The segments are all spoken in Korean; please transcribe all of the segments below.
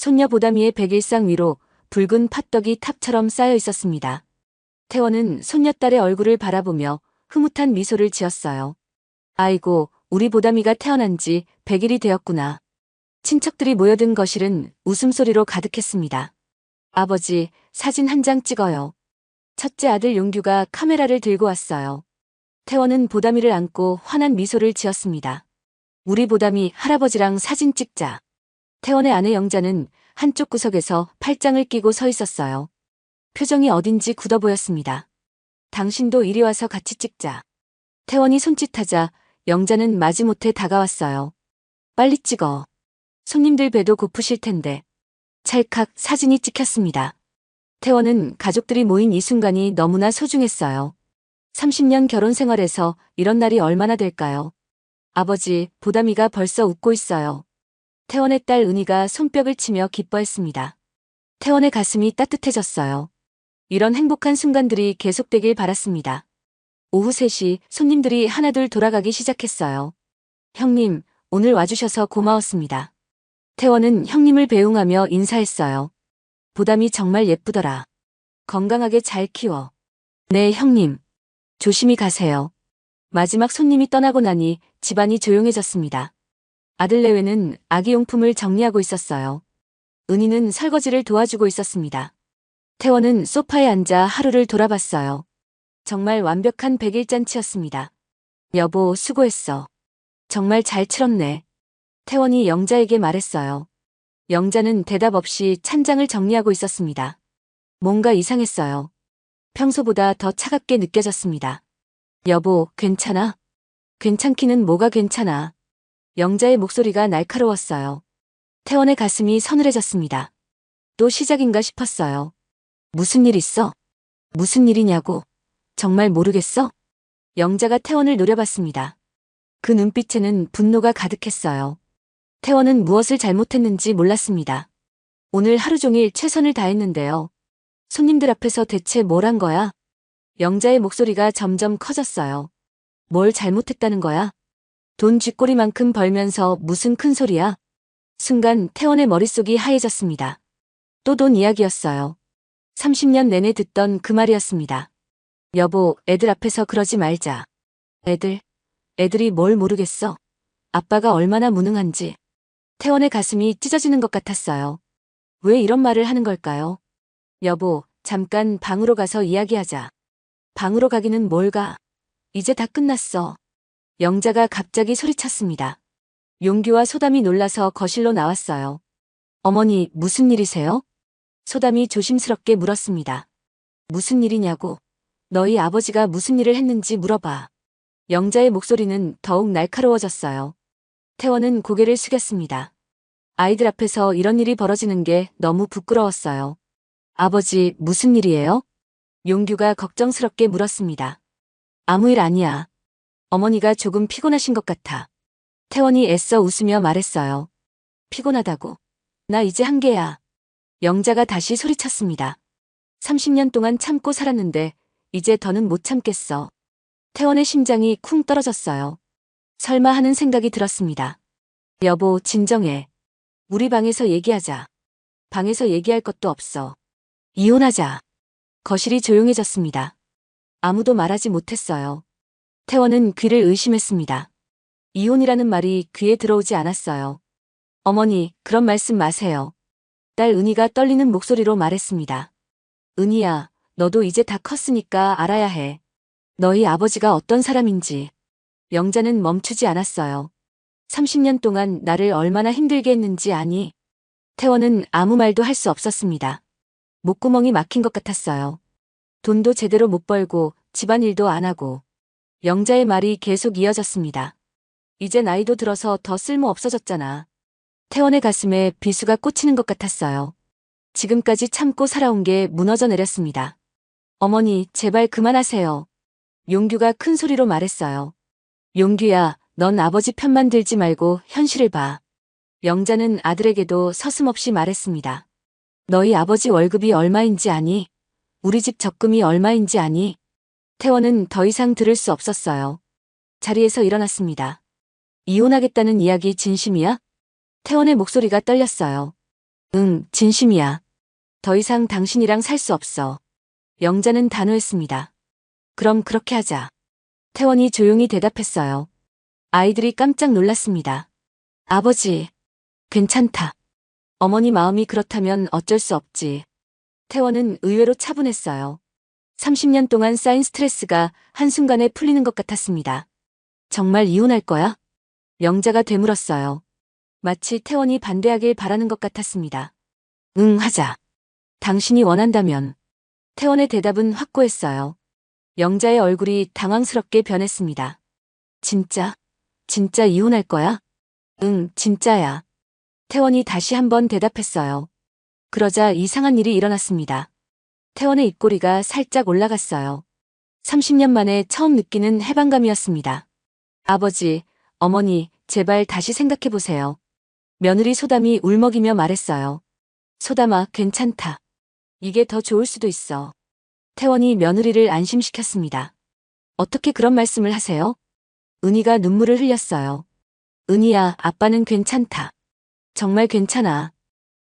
손녀 보담이의 백일상 위로 붉은 팥떡이 탑처럼 쌓여 있었습니다. 태원은 손녀딸의 얼굴을 바라보며 흐뭇한 미소를 지었어요. 아이고, 우리 보담이가 태어난 지 100일이 되었구나. 친척들이 모여든 거실은 웃음소리로 가득했습니다. 아버지, 사진 한 장 찍어요. 첫째 아들 용규가 카메라를 들고 왔어요. 태원은 보담이를 안고 환한 미소를 지었습니다. 우리 보담이 할아버지랑 사진 찍자. 태원의 아내 영자는 한쪽 구석에서 팔짱을 끼고 서 있었어요. 표정이 어딘지 굳어 보였습니다. 당신도 이리 와서 같이 찍자. 태원이 손짓하자 영자는 마지못해 다가왔어요. 빨리 찍어. 손님들 배도 고프실 텐데. 찰칵 사진이 찍혔습니다. 태원은 가족들이 모인 이 순간이 너무나 소중했어요. 30년 결혼 생활에서 이런 날이 얼마나 될까요? 아버지, 보담이가 벌써 웃고 있어요. 태원의 딸 은희가 손뼉을 치며 기뻐했습니다. 태원의 가슴이 따뜻해졌어요. 이런 행복한 순간들이 계속되길 바랐습니다. 오후 3시 손님들이 하나둘 돌아가기 시작했어요. 형님, 오늘 와주셔서 고마웠습니다. 태원은 형님을 배웅하며 인사했어요. 보담이 정말 예쁘더라. 건강하게 잘 키워. 네, 형님. 조심히 가세요. 마지막 손님이 떠나고 나니 집안이 조용해졌습니다. 아들 내외는 아기용품을 정리하고 있었어요. 은희는 설거지를 도와주고 있었습니다. 태원은 소파에 앉아 하루를 돌아봤어요. 정말 완벽한 100일 잔치였습니다. 여보, 수고했어. 정말 잘 치렀네. 태원이 영자에게 말했어요. 영자는 대답 없이 찬장을 정리하고 있었습니다. 뭔가 이상했어요. 평소보다 더 차갑게 느껴졌습니다. 여보, 괜찮아? 괜찮기는 뭐가 괜찮아. 영자의 목소리가 날카로웠어요. 태원의 가슴이 서늘해졌습니다. 또 시작인가 싶었어요. 무슨 일 있어? 무슨 일이냐고. 정말 모르겠어? 영자가 태원을 노려봤습니다. 그 눈빛에는 분노가 가득했어요. 태원은 무엇을 잘못했는지 몰랐습니다. 오늘 하루 종일 최선을 다했는데요. 손님들 앞에서 대체 뭘 한 거야? 영자의 목소리가 점점 커졌어요. 뭘 잘못했다는 거야? 돈 쥐꼬리만큼 벌면서 무슨 큰 소리야? 순간 태원의 머릿속이 하얘졌습니다. 또 돈 이야기였어요. 30년 내내 듣던 그 말이었습니다. 여보, 애들 앞에서 그러지 말자. 애들이 뭘 모르겠어. 아빠가 얼마나 무능한지. 태원의 가슴이 찢어지는 것 같았어요. 왜 이런 말을 하는 걸까요? 여보, 잠깐 방으로 가서 이야기하자. 방으로 가기는 뭘 가. 이제 다 끝났어. 영자가 갑자기 소리쳤습니다. 용규와 소담이 놀라서 거실로 나왔어요. 어머니, 무슨 일이세요? 소담이 조심스럽게 물었습니다. 무슨 일이냐고. 너희 아버지가 무슨 일을 했는지 물어봐. 영자의 목소리는 더욱 날카로워졌어요. 태원은 고개를 숙였습니다. 아이들 앞에서 이런 일이 벌어지는 게 너무 부끄러웠어요. 아버지, 무슨 일이에요? 용규가 걱정스럽게 물었습니다. 아무 일 아니야. 어머니가 조금 피곤하신 것 같아. 태원이 애써 웃으며 말했어요. 피곤하다고. 나 이제 한계야. 영자가 다시 소리쳤습니다. 30년 동안 참고 살았는데 이제 더는 못 참겠어. 태원의 심장이 쿵 떨어졌어요. 설마 하는 생각이 들었습니다. 여보, 진정해. 우리 방에서 얘기하자. 방에서 얘기할 것도 없어. 이혼하자. 거실이 조용해졌습니다. 아무도 말하지 못했어요. 태원은 귀를 의심했습니다. 이혼이라는 말이 귀에 들어오지 않았어요. 어머니, 그런 말씀 마세요. 딸 은희가 떨리는 목소리로 말했습니다. 은희야, 너도 이제 다 컸으니까 알아야 해. 너희 아버지가 어떤 사람인지. 영자는 멈추지 않았어요. 30년 동안 나를 얼마나 힘들게 했는지 아니? 태원은 아무 말도 할 수 없었습니다. 목구멍이 막힌 것 같았어요. 돈도 제대로 못 벌고 집안일도 안 하고. 영자의 말이 계속 이어졌습니다. 이제 나이도 들어서 더 쓸모 없어졌잖아. 태원의 가슴에 비수가 꽂히는 것 같았어요. 지금까지 참고 살아온 게 무너져 내렸습니다. 어머니, 제발 그만하세요. 용규가 큰 소리로 말했어요. 용규야, 넌 아버지 편만 들지 말고 현실을 봐. 영자는 아들에게도 서슴없이 말했습니다. 너희 아버지 월급이 얼마인지 아니? 우리 집 적금이 얼마인지 아니? 태원은 더 이상 들을 수 없었어요. 자리에서 일어났습니다. 이혼하겠다는 이야기 진심이야? 태원의 목소리가 떨렸어요. 응, 진심이야. 더 이상 당신이랑 살 수 없어. 영자는 단호했습니다. 그럼 그렇게 하자. 태원이 조용히 대답했어요. 아이들이 깜짝 놀랐습니다. 아버지, 괜찮다. 어머니 마음이 그렇다면 어쩔 수 없지. 태원은 의외로 차분했어요. 30년 동안 쌓인 스트레스가 한순간에 풀리는 것 같았습니다. 정말 이혼할 거야? 영자가 되물었어요. 마치 태원이 반대하길 바라는 것 같았습니다. 응, 하자. 당신이 원한다면. 태원의 대답은 확고했어요. 영자의 얼굴이 당황스럽게 변했습니다. 진짜? 진짜 이혼할 거야? 응, 진짜야. 태원이 다시 한번 대답했어요. 그러자 이상한 일이 일어났습니다. 태원의 입꼬리가 살짝 올라갔어요. 30년 만에 처음 느끼는 해방감이었습니다. 아버지, 어머니, 제발 다시 생각해보세요. 며느리 소담이 울먹이며 말했어요. 소담아, 괜찮다. 이게 더 좋을 수도 있어. 태원이 며느리를 안심시켰습니다. 어떻게 그런 말씀을 하세요? 은희가 눈물을 흘렸어요. 은희야, 아빠는 괜찮다. 정말 괜찮아.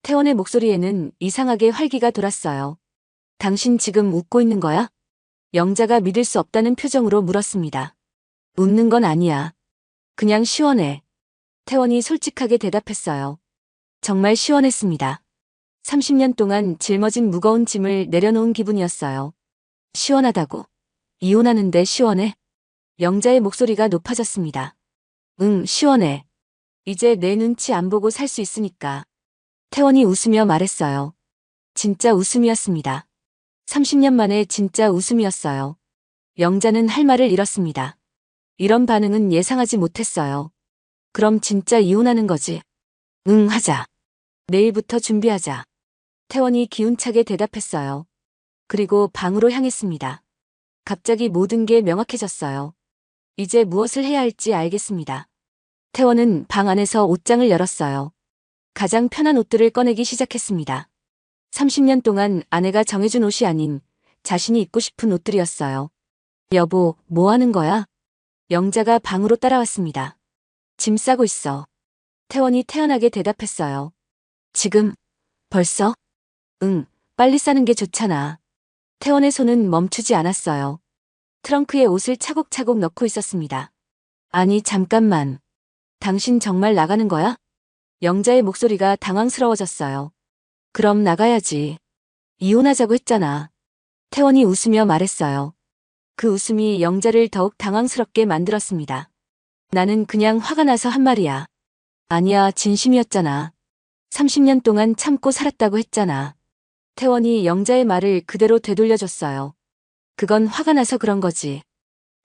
태원의 목소리에는 이상하게 활기가 돌았어요. 당신 지금 웃고 있는 거야? 영자가 믿을 수 없다는 표정으로 물었습니다. 웃는 건 아니야. 그냥 시원해. 태원이 솔직하게 대답했어요. 정말 시원했습니다. 30년 동안 짊어진 무거운 짐을 내려놓은 기분이었어요. 시원하다고? 이혼하는데 시원해? 영자의 목소리가 높아졌습니다. 응, 시원해. 이제 내 눈치 안 보고 살 수 있으니까. 태원이 웃으며 말했어요. 진짜 웃음이었습니다. 30년 만에 진짜 웃음이었어요. 영자는 할 말을 잃었습니다. 이런 반응은 예상하지 못했어요. 그럼 진짜 이혼하는 거지? 응, 하자. 내일부터 준비하자. 태원이 기운차게 대답했어요. 그리고 방으로 향했습니다. 갑자기 모든 게 명확해졌어요. 이제 무엇을 해야 할지 알겠습니다. 태원은 방 안에서 옷장을 열었어요. 가장 편한 옷들을 꺼내기 시작했습니다. 30년 동안 아내가 정해준 옷이 아닌 자신이 입고 싶은 옷들이었어요. 여보, 뭐 하는 거야? 영자가 방으로 따라왔습니다. 짐 싸고 있어. 태원이 태연하게 대답했어요. 지금? 벌써? 응, 빨리 싸는 게 좋잖아. 태원의 손은 멈추지 않았어요. 트렁크에 옷을 차곡차곡 넣고 있었습니다. 아니, 잠깐만. 당신 정말 나가는 거야? 영자의 목소리가 당황스러워졌어요. 그럼 나가야지. 이혼하자고 했잖아. 태원이 웃으며 말했어요. 그 웃음이 영자를 더욱 당황스럽게 만들었습니다. 나는 그냥 화가 나서 한 말이야. 아니야, 진심이었잖아. 30년 동안 참고 살았다고 했잖아. 태원이 영자의 말을 그대로 되돌려줬어요. 그건 화가 나서 그런 거지.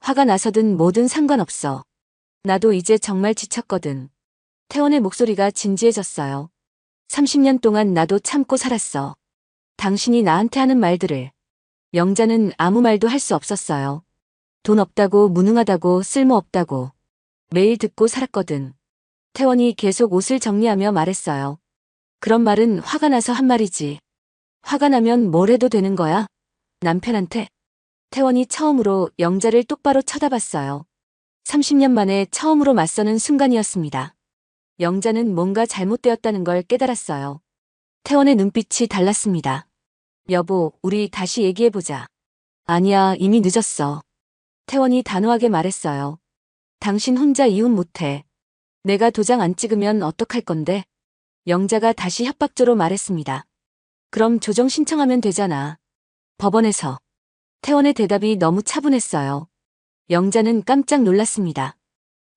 화가 나서든 뭐든 상관없어. 나도 이제 정말 지쳤거든. 태원의 목소리가 진지해졌어요. 30년 동안 나도 참고 살았어. 당신이 나한테 하는 말들을. 영자는 아무 말도 할 수 없었어요. 돈 없다고, 무능하다고, 쓸모없다고. 매일 듣고 살았거든. 태원이 계속 옷을 정리하며 말했어요. 그런 말은 화가 나서 한 말이지. 화가 나면 뭘 해도 되는 거야? 남편한테? 태원이 처음으로 영자를 똑바로 쳐다봤어요. 30년 만에 처음으로 맞서는 순간이었습니다. 영자는 뭔가 잘못되었다는 걸 깨달았어요. 태원의 눈빛이 달랐습니다. 여보, 우리 다시 얘기해보자. 아니야, 이미 늦었어. 태원이 단호하게 말했어요. 당신 혼자 이혼 못해. 내가 도장 안 찍으면 어떡할 건데? 영자가 다시 협박조로 말했습니다. 그럼 조정 신청하면 되잖아. 법원에서. 태원의 대답이 너무 차분했어요. 영자는 깜짝 놀랐습니다.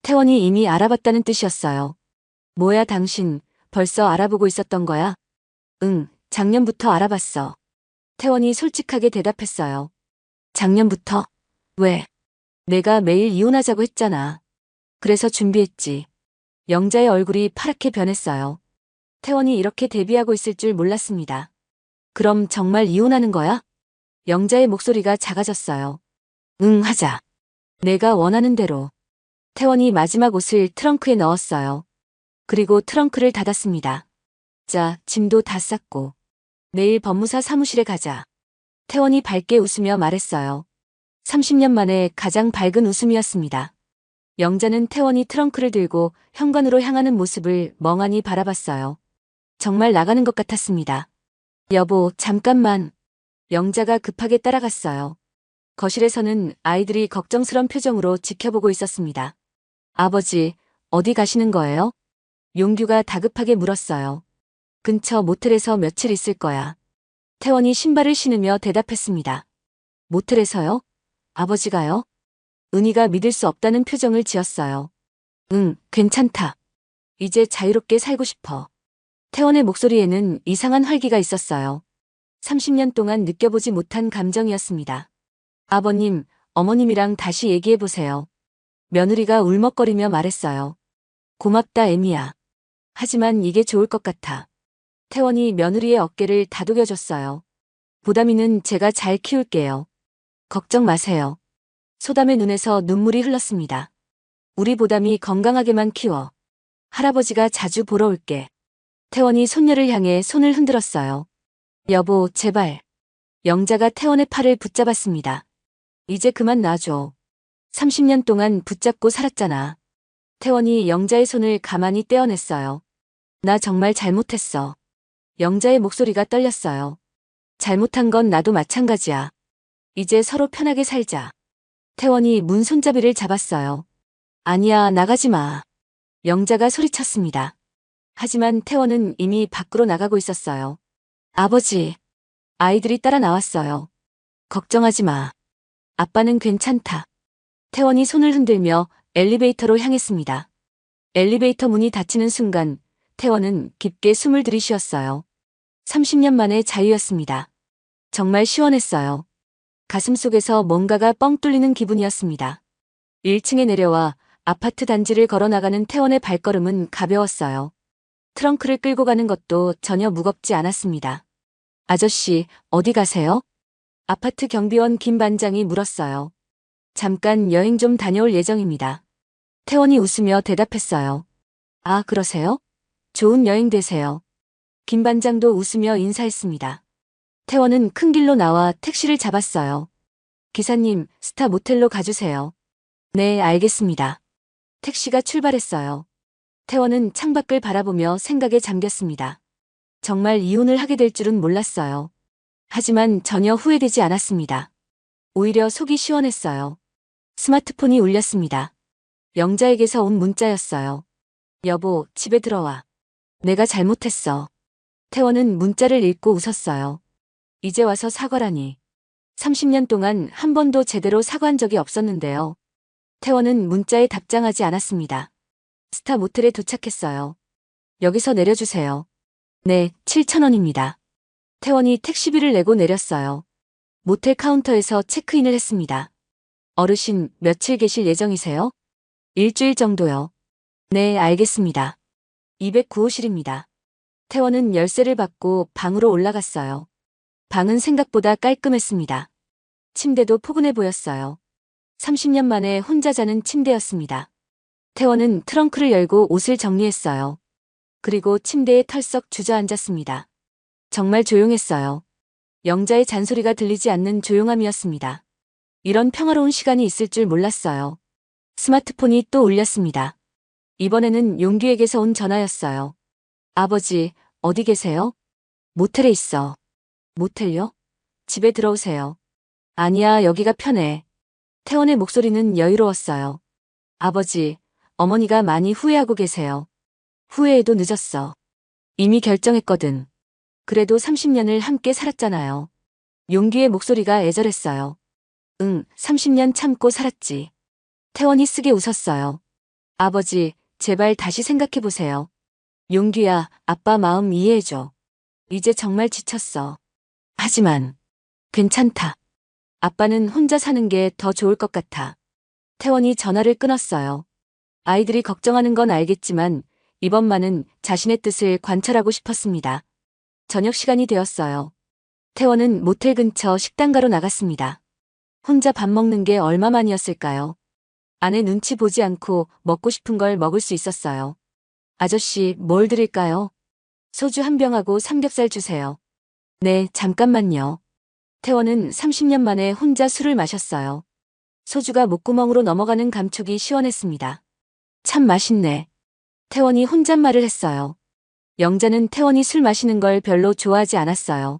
태원이 이미 알아봤다는 뜻이었어요. 뭐야 당신, 벌써 알아보고 있었던 거야? 응, 작년부터 알아봤어. 태원이 솔직하게 대답했어요. 작년부터? 왜? 내가 매일 이혼하자고 했잖아. 그래서 준비했지. 영자의 얼굴이 파랗게 변했어요. 태원이 이렇게 대비하고 있을 줄 몰랐습니다. 그럼 정말 이혼하는 거야? 영자의 목소리가 작아졌어요. 응, 하자. 내가 원하는 대로. 태원이 마지막 옷을 트렁크에 넣었어요. 그리고 트렁크를 닫았습니다. 자, 짐도 다 쌌고. 내일 법무사 사무실에 가자. 태원이 밝게 웃으며 말했어요. 30년 만에 가장 밝은 웃음이었습니다. 영자는 태원이 트렁크를 들고 현관으로 향하는 모습을 멍하니 바라봤어요. 정말 나가는 것 같았습니다. 여보, 잠깐만. 영자가 급하게 따라갔어요. 거실에서는 아이들이 걱정스런 표정으로 지켜보고 있었습니다. 아버지, 어디 가시는 거예요? 용규가 다급하게 물었어요. 근처 모텔에서 며칠 있을 거야. 태원이 신발을 신으며 대답했습니다. 모텔에서요? 아버지가요? 은희가 믿을 수 없다는 표정을 지었어요. 응, 괜찮다. 이제 자유롭게 살고 싶어. 태원의 목소리에는 이상한 활기가 있었어요. 30년 동안 느껴보지 못한 감정이었습니다. 아버님, 어머님이랑 다시 얘기해보세요. 며느리가 울먹거리며 말했어요. 고맙다, 애미야. 하지만 이게 좋을 것 같아. 태원이 며느리의 어깨를 다독여줬어요. 보담이는 제가 잘 키울게요. 걱정 마세요. 소담의 눈에서 눈물이 흘렀습니다. 우리 보담이 건강하게만 키워. 할아버지가 자주 보러 올게. 태원이 손녀를 향해 손을 흔들었어요. 여보, 제발. 영자가 태원의 팔을 붙잡았습니다. 이제 그만 놔줘. 30년 동안 붙잡고 살았잖아. 태원이 영자의 손을 가만히 떼어냈어요. 나 정말 잘못했어. 영자의 목소리가 떨렸어요. 잘못한 건 나도 마찬가지야. 이제 서로 편하게 살자. 태원이 문 손잡이를 잡았어요. 아니야, 나가지 마. 영자가 소리쳤습니다. 하지만 태원은 이미 밖으로 나가고 있었어요. 아버지. 아이들이 따라 나왔어요. 걱정하지 마. 아빠는 괜찮다. 태원이 손을 흔들며 엘리베이터로 향했습니다. 엘리베이터 문이 닫히는 순간 태원은 깊게 숨을 들이쉬었어요. 30년 만의 자유였습니다. 정말 시원했어요. 가슴속에서 뭔가가 뻥 뚫리는 기분이었습니다. 1층에 내려와 아파트 단지를 걸어나가는 태원의 발걸음은 가벼웠어요. 트렁크를 끌고 가는 것도 전혀 무겁지 않았습니다. 아저씨, 어디 가세요? 아파트 경비원 김 반장이 물었어요. 잠깐 여행 좀 다녀올 예정입니다. 태원이 웃으며 대답했어요. 아, 그러세요? 좋은 여행 되세요. 김 반장도 웃으며 인사했습니다. 태원은 큰 길로 나와 택시를 잡았어요. 기사님, 스타 모텔로 가주세요. 네, 알겠습니다. 택시가 출발했어요. 태원은 창밖을 바라보며 생각에 잠겼습니다. 정말 이혼을 하게 될 줄은 몰랐어요. 하지만 전혀 후회되지 않았습니다. 오히려 속이 시원했어요. 스마트폰이 울렸습니다. 영자에게서 온 문자였어요. 여보, 집에 들어와. 내가 잘못했어. 태원은 문자를 읽고 웃었어요. 이제 와서 사과라니. 30년 동안 한 번도 제대로 사과한 적이 없었는데요. 태원은 문자에 답장하지 않았습니다. 스타 모텔에 도착했어요. 여기서 내려주세요. 네, 7,000원입니다. 태원이 택시비를 내고 내렸어요. 모텔 카운터에서 체크인을 했습니다. 어르신, 며칠 계실 예정이세요? 일주일 정도요. 네, 알겠습니다. 209호실입니다. 태원은 열쇠를 받고 방으로 올라갔어요. 방은 생각보다 깔끔했습니다. 침대도 포근해 보였어요. 30년 만에 혼자 자는 침대였습니다. 태원은 트렁크를 열고 옷을 정리했어요. 그리고 침대에 털썩 주저앉았습니다. 정말 조용했어요. 영자의 잔소리가 들리지 않는 조용함이었습니다. 이런 평화로운 시간이 있을 줄 몰랐어요. 스마트폰이 또 울렸습니다. 이번에는 용규에게서 온 전화였어요. 아버지, 어디 계세요? 모텔에 있어. 모텔요? 집에 들어오세요. 아니야, 여기가 편해. 태원의 목소리는 여유로웠어요. 아버지, 어머니가 많이 후회하고 계세요. 후회해도 늦었어. 이미 결정했거든. 그래도 30년을 함께 살았잖아요. 용기의 목소리가 애절했어요. 응, 30년 참고 살았지. 태원이 쓰게 웃었어요. 아버지, 제발 다시 생각해보세요. 용기야, 아빠 마음 이해해줘. 이제 정말 지쳤어. 하지만, 괜찮다. 아빠는 혼자 사는 게 더 좋을 것 같아. 태원이 전화를 끊었어요. 아이들이 걱정하는 건 알겠지만 이번만은 자신의 뜻을 관찰하고 싶었습니다. 저녁 시간이 되었어요. 태원은 모텔 근처 식당가로 나갔습니다. 혼자 밥 먹는 게 얼마만이었을까요? 아내 눈치 보지 않고 먹고 싶은 걸 먹을 수 있었어요. 아저씨, 뭘 드릴까요? 소주 한 병하고 삼겹살 주세요. 네, 잠깐만요. 태원은 30년 만에 혼자 술을 마셨어요. 소주가 목구멍으로 넘어가는 감촉이 시원했습니다. 참 맛있네. 태원이 혼잣말을 했어요. 영자는 태원이 술 마시는 걸 별로 좋아하지 않았어요.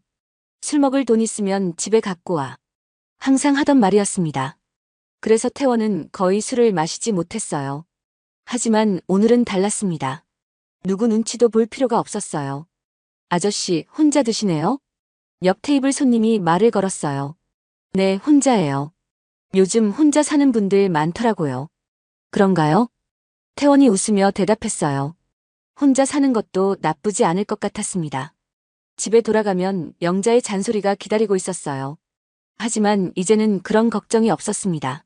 술 먹을 돈 있으면 집에 갖고 와. 항상 하던 말이었습니다. 그래서 태원은 거의 술을 마시지 못했어요. 하지만 오늘은 달랐습니다. 누구 눈치도 볼 필요가 없었어요. 아저씨, 혼자 드시네요? 옆 테이블 손님이 말을 걸었어요. 네, 혼자예요. 요즘 혼자 사는 분들 많더라고요. 그런가요? 태원이 웃으며 대답했어요. 혼자 사는 것도 나쁘지 않을 것 같았습니다. 집에 돌아가면 영자의 잔소리가 기다리고 있었어요. 하지만 이제는 그런 걱정이 없었습니다.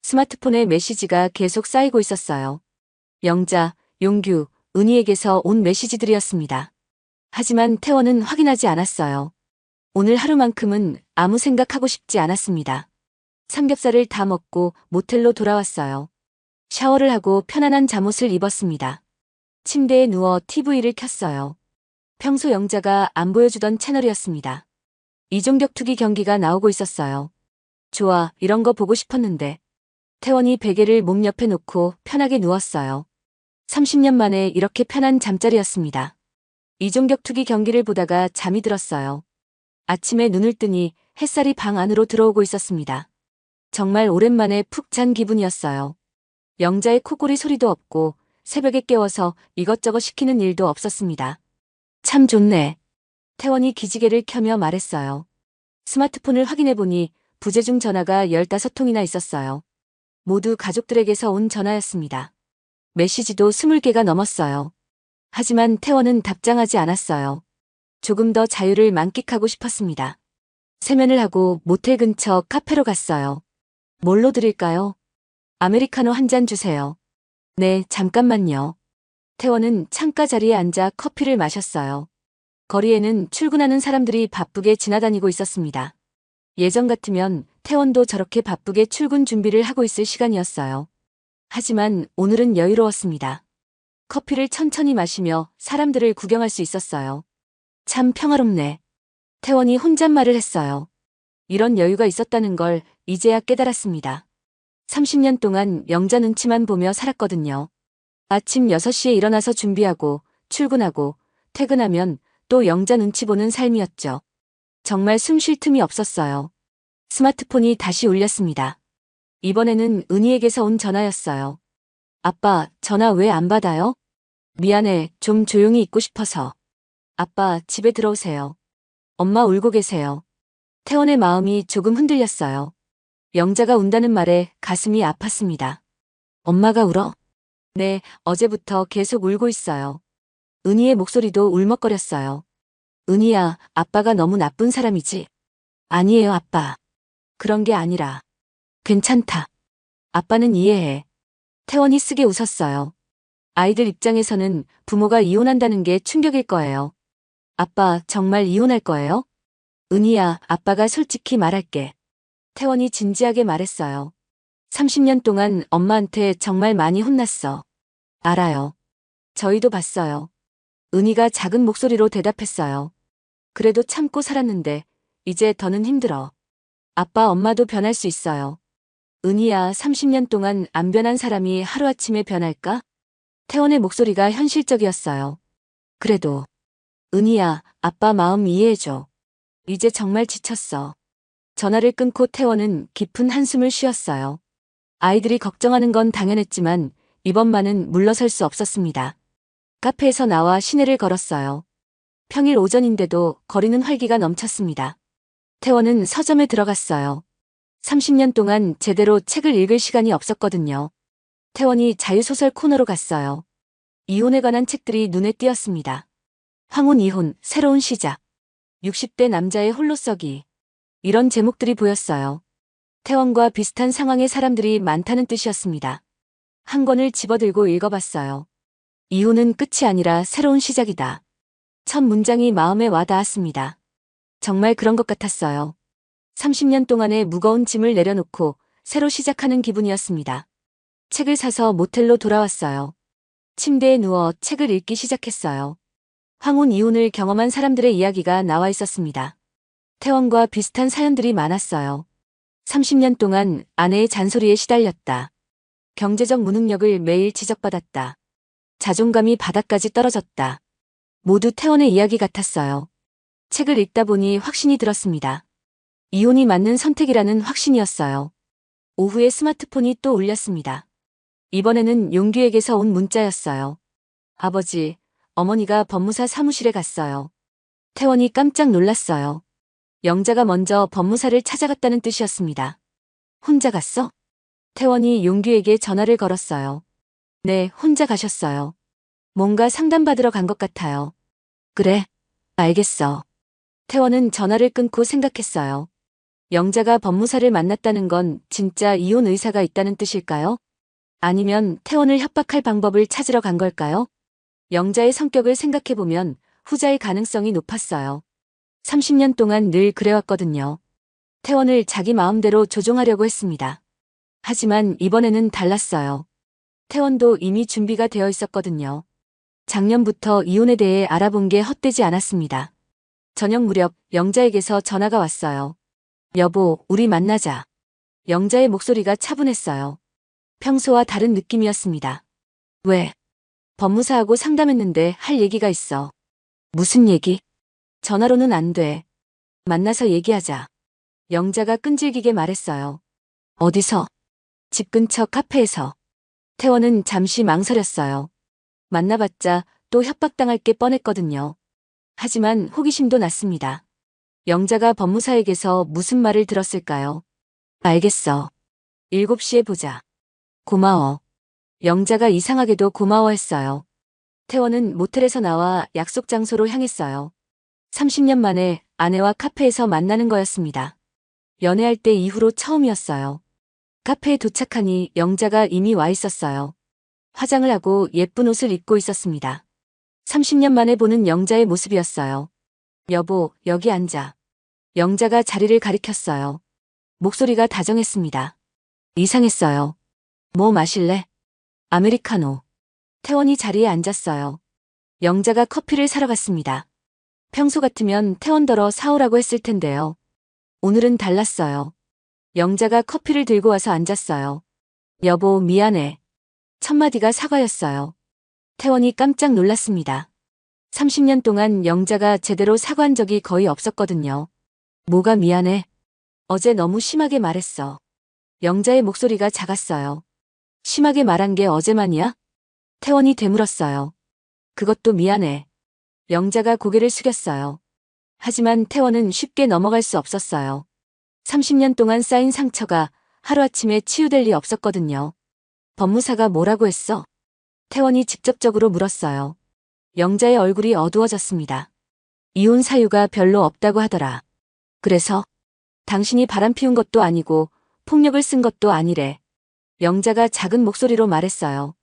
스마트폰에 메시지가 계속 쌓이고 있었어요. 영자, 용규, 은희에게서 온 메시지들이었습니다. 하지만 태원은 확인하지 않았어요. 오늘 하루만큼은 아무 생각하고 싶지 않았습니다. 삼겹살을 다 먹고 모텔로 돌아왔어요. 샤워를 하고 편안한 잠옷을 입었습니다. 침대에 누워 TV를 켰어요. 평소 영자가 안 보여주던 채널이었습니다. 이종격 투기 경기가 나오고 있었어요. 좋아, 이런 거 보고 싶었는데. 태원이 베개를 몸 옆에 놓고 편하게 누웠어요. 30년 만에 이렇게 편한 잠자리였습니다. 이종격 투기 경기를 보다가 잠이 들었어요. 아침에 눈을 뜨니 햇살이 방 안으로 들어오고 있었습니다. 정말 오랜만에 푹 잔 기분이었어요. 영자의 코골이 소리도 없고 새벽에 깨워서 이것저것 시키는 일도 없었습니다. 참 좋네. 태원이 기지개를 켜며 말했어요. 스마트폰을 확인해보니 부재중 전화가 15통이나 있었어요. 모두 가족들에게서 온 전화였습니다. 메시지도 20개가 넘었어요. 하지만 태원은 답장하지 않았어요. 조금 더 자유를 만끽하고 싶었습니다. 세면을 하고 모텔 근처 카페로 갔어요. 뭘로 드릴까요? 아메리카노 한 잔 주세요. 네, 잠깐만요. 태원은 창가 자리에 앉아 커피를 마셨어요. 거리에는 출근하는 사람들이 바쁘게 지나다니고 있었습니다. 예전 같으면 태원도 저렇게 바쁘게 출근 준비를 하고 있을 시간이었어요. 하지만 오늘은 여유로웠습니다. 커피를 천천히 마시며 사람들을 구경할 수 있었어요. 참 평화롭네. 태원이 혼잣말을 했어요. 이런 여유가 있었다는 걸 이제야 깨달았습니다. 30년 동안 영자 눈치만 보며 살았거든요. 아침 6시에 일어나서 준비하고 출근하고 퇴근하면 또 영자 눈치 보는 삶이었죠. 정말 숨 쉴 틈이 없었어요. 스마트폰이 다시 울렸습니다. 이번에는 은희에게서 온 전화였어요. 아빠, 전화 왜 안 받아요? 미안해, 좀 조용히 있고 싶어서. 아빠, 집에 들어오세요. 엄마 울고 계세요. 태원의 마음이 조금 흔들렸어요. 영자가 운다는 말에 가슴이 아팠습니다. 엄마가 울어? 네, 어제부터 계속 울고 있어요. 은희의 목소리도 울먹거렸어요. 은희야, 아빠가 너무 나쁜 사람이지? 아니에요, 아빠. 그런 게 아니라. 괜찮다. 아빠는 이해해. 태원이 쓰게 웃었어요. 아이들 입장에서는 부모가 이혼한다는 게 충격일 거예요. 아빠, 정말 이혼할 거예요? 은희야, 아빠가 솔직히 말할게. 태원이 진지하게 말했어요. 30년 동안 엄마한테 정말 많이 혼났어. 알아요. 저희도 봤어요. 은희가 작은 목소리로 대답했어요. 그래도 참고 살았는데 이제 더는 힘들어. 아빠, 엄마도 변할 수 있어요. 은희야, 30년 동안 안 변한 사람이 하루아침에 변할까? 태원의 목소리가 현실적이었어요. 그래도 은희야, 아빠 마음 이해해줘. 이제 정말 지쳤어. 전화를 끊고 태원은 깊은 한숨을 쉬었어요. 아이들이 걱정하는 건 당연했지만 이번만은 물러설 수 없었습니다. 카페에서 나와 시내를 걸었어요. 평일 오전인데도 거리는 활기가 넘쳤습니다. 태원은 서점에 들어갔어요. 30년 동안 제대로 책을 읽을 시간이 없었거든요. 태원이 자유소설 코너로 갔어요. 이혼에 관한 책들이 눈에 띄었습니다. 황혼 이혼, 새로운 시작. 60대 남자의 홀로서기. 이런 제목들이 보였어요. 태원과 비슷한 상황의 사람들이 많다는 뜻이었습니다. 한 권을 집어들고 읽어봤어요. 이혼은 끝이 아니라 새로운 시작이다. 첫 문장이 마음에 와 닿았습니다. 정말 그런 것 같았어요. 30년 동안의 무거운 짐을 내려놓고 새로 시작하는 기분이었습니다. 책을 사서 모텔로 돌아왔어요. 침대에 누워 책을 읽기 시작했어요. 황혼 이혼을 경험한 사람들의 이야기가 나와 있었습니다. 태원과 비슷한 사연들이 많았어요. 30년 동안 아내의 잔소리에 시달렸다. 경제적 무능력을 매일 지적받았다. 자존감이 바닥까지 떨어졌다. 모두 태원의 이야기 같았어요. 책을 읽다 보니 확신이 들었습니다. 이혼이 맞는 선택이라는 확신이었어요. 오후에 스마트폰이 또 울렸습니다. 이번에는 용규에게서 온 문자였어요. 아버지, 어머니가 법무사 사무실에 갔어요. 태원이 깜짝 놀랐어요. 영자가 먼저 법무사를 찾아갔다는 뜻이었습니다. 혼자 갔어? 태원이 용규에게 전화를 걸었어요. 네, 혼자 가셨어요. 뭔가 상담받으러 간 것 같아요. 그래, 알겠어. 태원은 전화를 끊고 생각했어요. 영자가 법무사를 만났다는 건 진짜 이혼 의사가 있다는 뜻일까요? 아니면 태원을 협박할 방법을 찾으러 간 걸까요? 영자의 성격을 생각해보면 후자의 가능성이 높았어요. 30년 동안 늘 그래왔거든요. 태원을 자기 마음대로 조종하려고 했습니다. 하지만 이번에는 달랐어요. 태원도 이미 준비가 되어 있었거든요. 작년부터 이혼에 대해 알아본 게 헛되지 않았습니다. 저녁 무렵 영자에게서 전화가 왔어요. 여보, 우리 만나자. 영자의 목소리가 차분했어요. 평소와 다른 느낌이었습니다. 왜? 법무사하고 상담했는데 할 얘기가 있어. 무슨 얘기? 전화로는 안 돼. 만나서 얘기하자. 영자가 끈질기게 말했어요. 어디서? 집 근처 카페에서. 태원은 잠시 망설였어요. 만나봤자 또 협박당할 게 뻔했거든요. 하지만 호기심도 났습니다. 영자가 법무사에게서 무슨 말을 들었을까요? 알겠어. 7시에 보자. 고마워. 영자가 이상하게도 고마워했어요. 태원은 모텔에서 나와 약속 장소로 향했어요. 30년 만에 아내와 카페에서 만나는 거였습니다. 연애할 때 이후로 처음이었어요. 카페에 도착하니 영자가 이미 와 있었어요. 화장을 하고 예쁜 옷을 입고 있었습니다. 30년 만에 보는 영자의 모습이었어요. 여보, 여기 앉아. 영자가 자리를 가리켰어요. 목소리가 다정했습니다. 이상했어요. 뭐 마실래? 아메리카노. 태원이 자리에 앉았어요. 영자가 커피를 사러 갔습니다. 평소 같으면 태원더러 사오라고 했을 텐데요. 오늘은 달랐어요. 영자가 커피를 들고 와서 앉았어요. 여보, 미안해. 첫마디가 사과였어요. 태원이 깜짝 놀랐습니다. 30년 동안 영자가 제대로 사과한 적이 거의 없었거든요. 뭐가 미안해? 어제 너무 심하게 말했어. 영자의 목소리가 작았어요. 심하게 말한 게 어제만이야? 태원이 되물었어요. 그것도 미안해. 영자가 고개를 숙였어요. 하지만 태원은 쉽게 넘어갈 수 없었어요. 30년 동안 쌓인 상처가 하루아침에 치유될 리 없었거든요. 법무사가 뭐라고 했어? 태원이 직접적으로 물었어요. 영자의 얼굴이 어두워졌습니다. 이혼 사유가 별로 없다고 하더라. 그래서? 당신이 바람 피운 것도 아니고 폭력을 쓴 것도 아니래. 영자가 작은 목소리로 말했어요.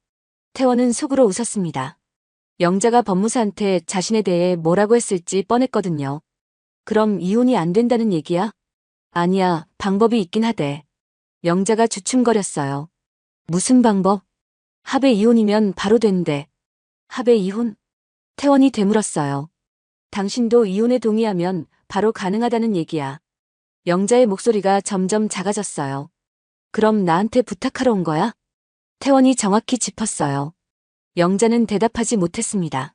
태원은 속으로 웃었습니다. 영자가 법무사한테 자신에 대해 뭐라고 했을지 뻔했거든요. 그럼 이혼이 안 된다는 얘기야? 아니야, 방법이 있긴 하대. 영자가 주춤거렸어요. 무슨 방법? 합의 이혼이면 바로 된대. 합의 이혼? 태원이 되물었어요. 당신도 이혼에 동의하면 바로 가능하다는 얘기야. 영자의 목소리가 점점 작아졌어요. 그럼 나한테 부탁하러 온 거야? 태원이 정확히 짚었어요. 영자는 대답하지 못했습니다.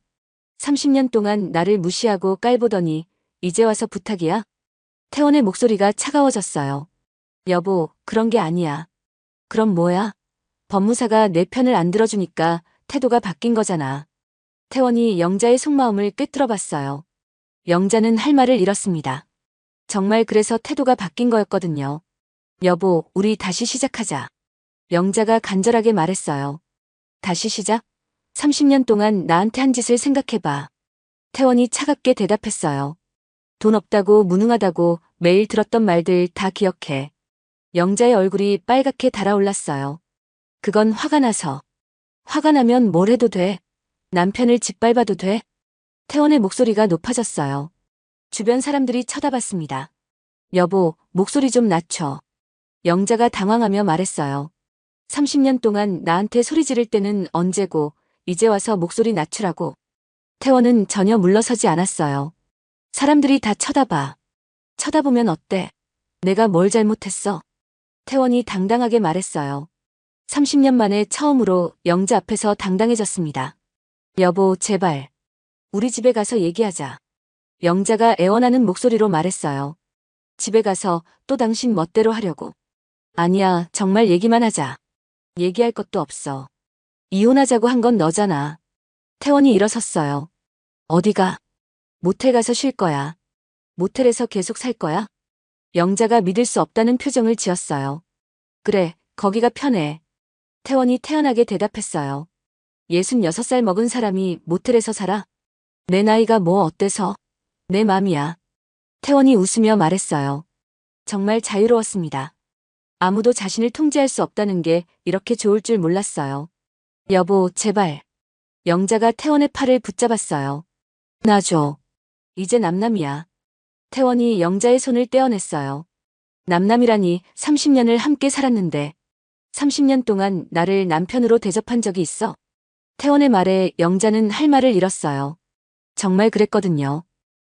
30년 동안 나를 무시하고 깔보더니 이제 와서 부탁이야? 태원의 목소리가 차가워졌어요. 여보, 그런 게 아니야. 그럼 뭐야? 법무사가 내 편을 안 들어주니까 태도가 바뀐 거잖아. 태원이 영자의 속마음을 꿰뚫어 봤어요. 영자는 할 말을 잃었습니다. 정말 그래서 태도가 바뀐 거였거든요. 여보, 우리 다시 시작하자. 영자가 간절하게 말했어요. 다시 시작? 30년 동안 나한테 한 짓을 생각해봐. 태원이 차갑게 대답했어요. 돈 없다고 무능하다고 매일 들었던 말들 다 기억해. 영자의 얼굴이 빨갛게 달아올랐어요. 그건 화가 나서. 화가 나면 뭘 해도 돼. 남편을 짓밟아도 돼. 태원의 목소리가 높아졌어요. 주변 사람들이 쳐다봤습니다. 여보, 목소리 좀 낮춰. 영자가 당황하며 말했어요. 30년 동안 나한테 소리 지를 때는 언제고 이제 와서 목소리 낮추라고. 태원은 전혀 물러서지 않았어요. 사람들이 다 쳐다봐. 쳐다보면 어때? 내가 뭘 잘못했어? 태원이 당당하게 말했어요. 30년 만에 처음으로 영자 앞에서 당당해졌습니다. 여보, 제발. 우리 집에 가서 얘기하자. 영자가 애원하는 목소리로 말했어요. 집에 가서 또 당신 멋대로 하려고. 아니야, 정말 얘기만 하자. 얘기할 것도 없어. 이혼하자고 한 건 너잖아. 태원이 일어섰어요. 어디가? 모텔 가서 쉴 거야. 모텔에서 계속 살 거야? 영자가 믿을 수 없다는 표정을 지었어요. 그래, 거기가 편해. 태원이 태연하게 대답했어요. 66살 먹은 사람이 모텔에서 살아? 내 나이가 뭐 어때서? 내 맘이야. 태원이 웃으며 말했어요. 정말 자유로웠습니다. 아무도 자신을 통제할 수 없다는 게 이렇게 좋을 줄 몰랐어요. 여보, 제발. 영자가 태원의 팔을 붙잡았어요. 놔줘. 이제 남남이야. 태원이 영자의 손을 떼어냈어요. 남남이라니 30년을 함께 살았는데 30년 동안 나를 남편으로 대접한 적이 있어? 태원의 말에 영자는 할 말을 잃었어요. 정말 그랬거든요.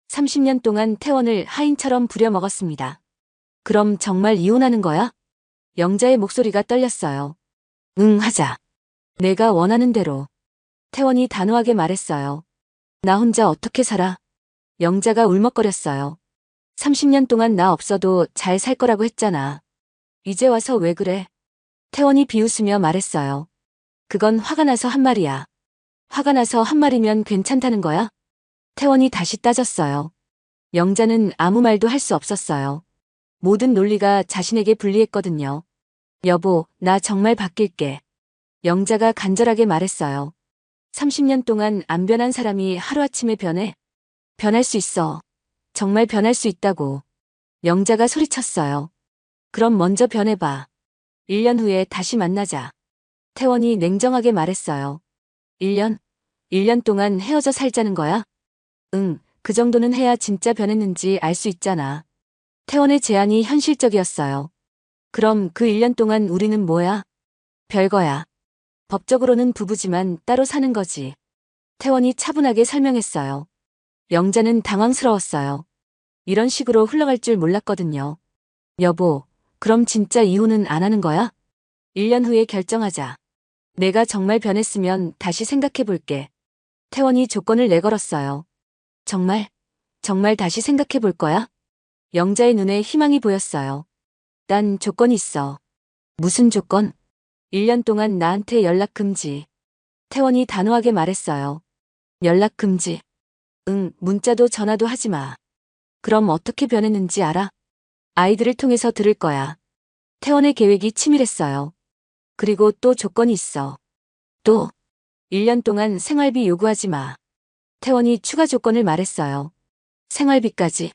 30년 동안 태원을 하인처럼 부려먹었습니다. 그럼 정말 이혼하는 거야? 영자의 목소리가 떨렸어요. 응, 하자. 내가 원하는 대로. 태원이 단호하게 말했어요. 나 혼자 어떻게 살아? 영자가 울먹거렸어요. 30년 동안 나 없어도 잘 살 거라고 했잖아. 이제 와서 왜 그래? 태원이 비웃으며 말했어요. 그건 화가 나서 한 말이야. 화가 나서 한 말이면 괜찮다는 거야? 태원이 다시 따졌어요. 영자는 아무 말도 할 수 없었어요. 모든 논리가 자신에게 불리했거든요. 여보, 나 정말 바뀔게. 영자가 간절하게 말했어요. 30년 동안 안 변한 사람이 하루아침에 변해? 변할 수 있어. 정말 변할 수 있다고. 영자가 소리쳤어요. 그럼 먼저 변해봐. 1년 후에 다시 만나자. 태원이 냉정하게 말했어요. 1년? 1년 동안 헤어져 살자는 거야? 응, 그 정도는 해야 진짜 변했는지 알 수 있잖아. 태원의 제안이 현실적이었어요. 그럼 그 1년 동안 우리는 뭐야? 별거야. 법적으로는 부부지만 따로 사는 거지. 태원이 차분하게 설명했어요. 영자는 당황스러웠어요. 이런 식으로 흘러갈 줄 몰랐거든요. 여보, 그럼 진짜 이혼은 안 하는 거야? 1년 후에 결정하자. 내가 정말 변했으면 다시 생각해 볼게. 태원이 조건을 내걸었어요. 정말? 정말 다시 생각해 볼 거야? 영자의 눈에 희망이 보였어요. 난 조건이 있어. 무슨 조건? 1년 동안 나한테 연락 금지. 태원이 단호하게 말했어요. 연락 금지. 응, 문자도 전화도 하지 마. 그럼 어떻게 변했는지 알아? 아이들을 통해서 들을 거야. 태원의 계획이 치밀했어요. 그리고 또 조건이 있어. 또, 1년 동안 생활비 요구하지 마. 태원이 추가 조건을 말했어요. 생활비까지.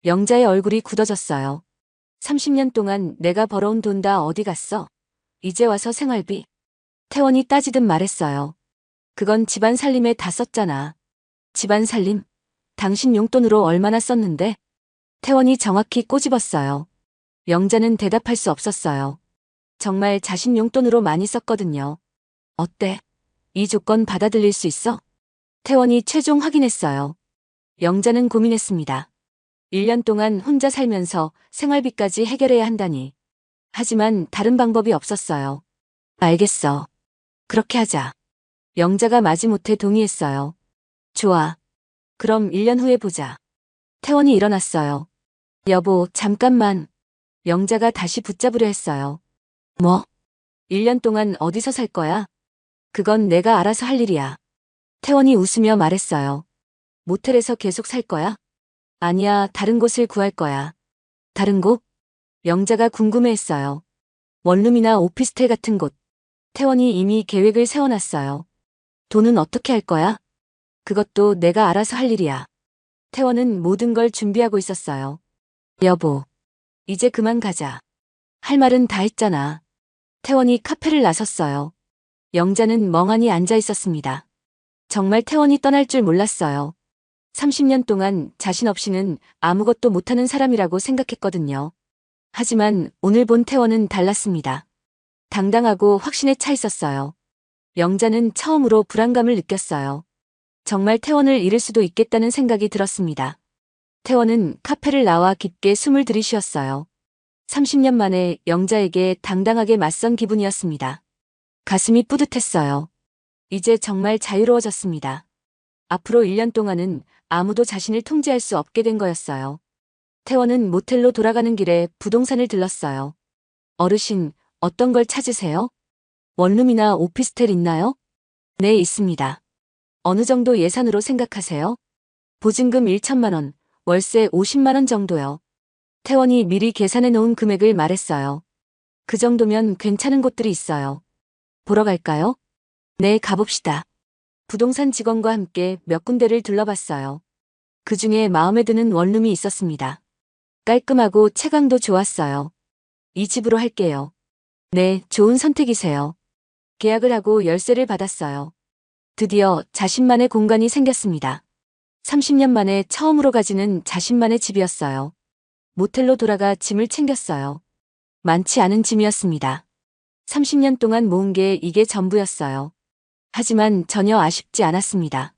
영자의 얼굴이 굳어졌어요. 30년 동안 내가 벌어온 돈 다 어디 갔어? 이제 와서 생활비. 태원이 따지듯 말했어요. 그건 집안 살림에 다 썼잖아. 집안 살림? 당신 용돈으로 얼마나 썼는데? 태원이 정확히 꼬집었어요. 영자는 대답할 수 없었어요. 정말 자신 용돈으로 많이 썼거든요. 어때? 이 조건 받아들일 수 있어? 태원이 최종 확인했어요. 영자는 고민했습니다. 1년 동안 혼자 살면서 생활비까지 해결해야 한다니. 하지만 다른 방법이 없었어요. 알겠어. 그렇게 하자. 영자가 마지못해 동의했어요. 좋아. 그럼 1년 후에 보자. 태원이 일어났어요. 여보, 잠깐만. 영자가 다시 붙잡으려 했어요. 뭐? 1년 동안 어디서 살 거야? 그건 내가 알아서 할 일이야. 태원이 웃으며 말했어요. 모텔에서 계속 살 거야? 아니야, 다른 곳을 구할 거야. 다른 곳? 영자가 궁금해했어요. 원룸이나 오피스텔 같은 곳. 태원이 이미 계획을 세워놨어요. 돈은 어떻게 할 거야? 그것도 내가 알아서 할 일이야. 태원은 모든 걸 준비하고 있었어요. 여보, 이제 그만 가자. 할 말은 다 했잖아. 태원이 카페를 나섰어요. 영자는 멍하니 앉아 있었습니다. 정말 태원이 떠날 줄 몰랐어요. 30년 동안 자신 없이는 아무것도 못하는 사람이라고 생각했거든요. 하지만 오늘 본 태원은 달랐습니다. 당당하고 확신에 차 있었어요. 영자는 처음으로 불안감을 느꼈어요. 정말 태원을 잃을 수도 있겠다는 생각이 들었습니다. 태원은 카페를 나와 깊게 숨을 들이쉬었어요. 30년 만에 영자에게 당당하게 맞선 기분이었습니다. 가슴이 뿌듯했어요. 이제 정말 자유로워졌습니다. 앞으로 1년 동안은 아무도 자신을 통제할 수 없게 된 거였어요. 태원은 모텔로 돌아가는 길에 부동산을 들렀어요. 어르신, 어떤 걸 찾으세요? 원룸이나 오피스텔 있나요? 네, 있습니다. 어느 정도 예산으로 생각하세요? 보증금 1천만 원, 월세 50만 원 정도요. 태원이 미리 계산해 놓은 금액을 말했어요. 그 정도면 괜찮은 곳들이 있어요. 보러 갈까요? 네, 가봅시다. 부동산 직원과 함께 몇 군데를 둘러봤어요. 그 중에 마음에 드는 원룸이 있었습니다. 깔끔하고 채광도 좋았어요. 이 집으로 할게요. 네, 좋은 선택이세요. 계약을 하고 열쇠를 받았어요. 드디어 자신만의 공간이 생겼습니다. 30년 만에 처음으로 가지는 자신만의 집이었어요. 모텔로 돌아가 짐을 챙겼어요. 많지 않은 짐이었습니다. 30년 동안 모은 게 이게 전부였어요. 하지만 전혀 아쉽지 않았습니다.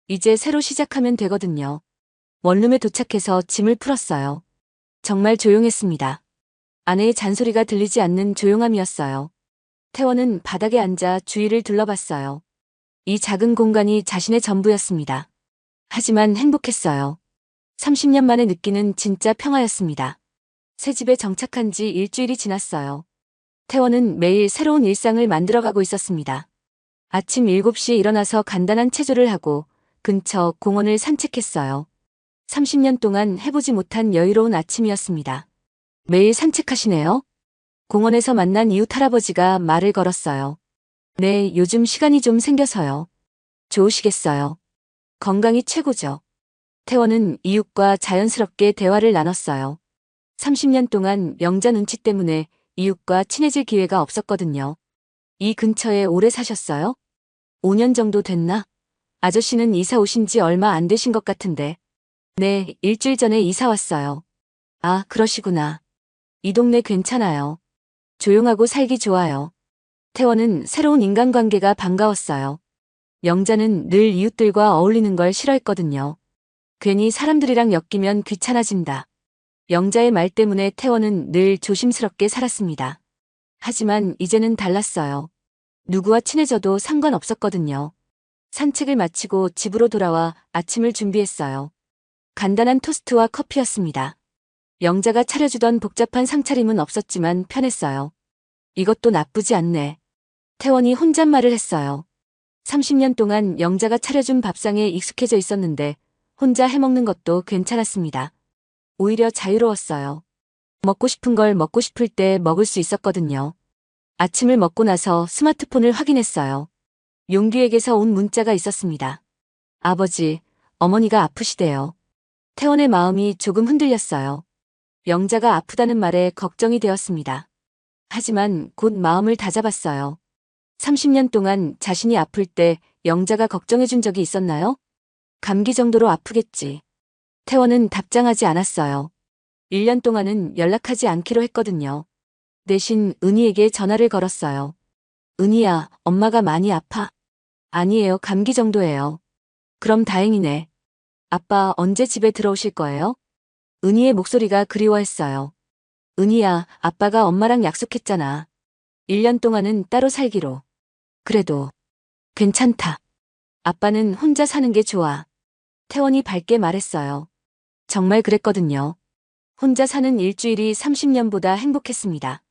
이제 새로 시작하면 되거든요. 원룸에 도착해서 짐을 풀었어요. 정말 조용했습니다. 아내의 잔소리가 들리지 않는 조용함이었어요. 태원은 바닥에 앉아 주위를 둘러봤어요. 이 작은 공간이 자신의 전부였습니다. 하지만 행복했어요. 30년 만에 느끼는 진짜 평화였습니다. 새 집에 정착한 지 일주일이 지났어요. 태원은 매일 새로운 일상을 만들어가고 있었습니다. 아침 7시에 일어나서 간단한 체조를 하고 근처 공원을 산책했어요. 30년 동안 해보지 못한 여유로운 아침이었습니다. 매일 산책하시네요? 공원에서 만난 이웃 할아버지가 말을 걸었어요. 네, 요즘 시간이 좀 생겨서요. 좋으시겠어요. 건강이 최고죠. 태원은 이웃과 자연스럽게 대화를 나눴어요. 30년 동안 영자 눈치 때문에 이웃과 친해질 기회가 없었거든요. 이 근처에 오래 사셨어요? 5년 정도 됐나? 아저씨는 이사 오신 지 얼마 안 되신 것 같은데. 네, 일주일 전에 이사 왔어요. 아, 그러시구나. 이 동네 괜찮아요. 조용하고 살기 좋아요. 태원은 새로운 인간관계가 반가웠어요. 영자는 늘 이웃들과 어울리는 걸 싫어했거든요. 괜히 사람들이랑 엮이면 귀찮아진다. 영자의 말 때문에 태원은 늘 조심스럽게 살았습니다. 하지만 이제는 달랐어요. 누구와 친해져도 상관없었거든요. 산책을 마치고 집으로 돌아와 아침을 준비했어요. 간단한 토스트와 커피였습니다. 영자가 차려주던 복잡한 상차림은 없었지만 편했어요. 이것도 나쁘지 않네. 태원이 혼잣말을 했어요. 30년 동안 영자가 차려준 밥상에 익숙해져 있었는데 혼자 해먹는 것도 괜찮았습니다. 오히려 자유로웠어요. 먹고 싶은 걸 먹고 싶을 때 먹을 수 있었거든요. 아침을 먹고 나서 스마트폰을 확인했어요. 용규에게서 온 문자가 있었습니다. 아버지, 어머니가 아프시대요. 태원의 마음이 조금 흔들렸어요. 영자가 아프다는 말에 걱정이 되었습니다. 하지만 곧 마음을 다잡았어요. 30년 동안 자신이 아플 때 영자가 걱정해준 적이 있었나요? 감기 정도로 아프겠지. 태원은 답장하지 않았어요. 1년 동안은 연락하지 않기로 했거든요. 대신 은희에게 전화를 걸었어요. 은희야, 엄마가 많이 아파? 아니에요, 감기 정도예요. 그럼 다행이네. 아빠 언제 집에 들어오실 거예요? 은희의 목소리가 그리워했어요. 은희야, 아빠가 엄마랑 약속했잖아. 1년 동안은 따로 살기로. 그래도 괜찮다. 아빠는 혼자 사는 게 좋아. 태원이 밝게 말했어요. 정말 그랬거든요. 혼자 사는 일주일이 30년보다 행복했습니다.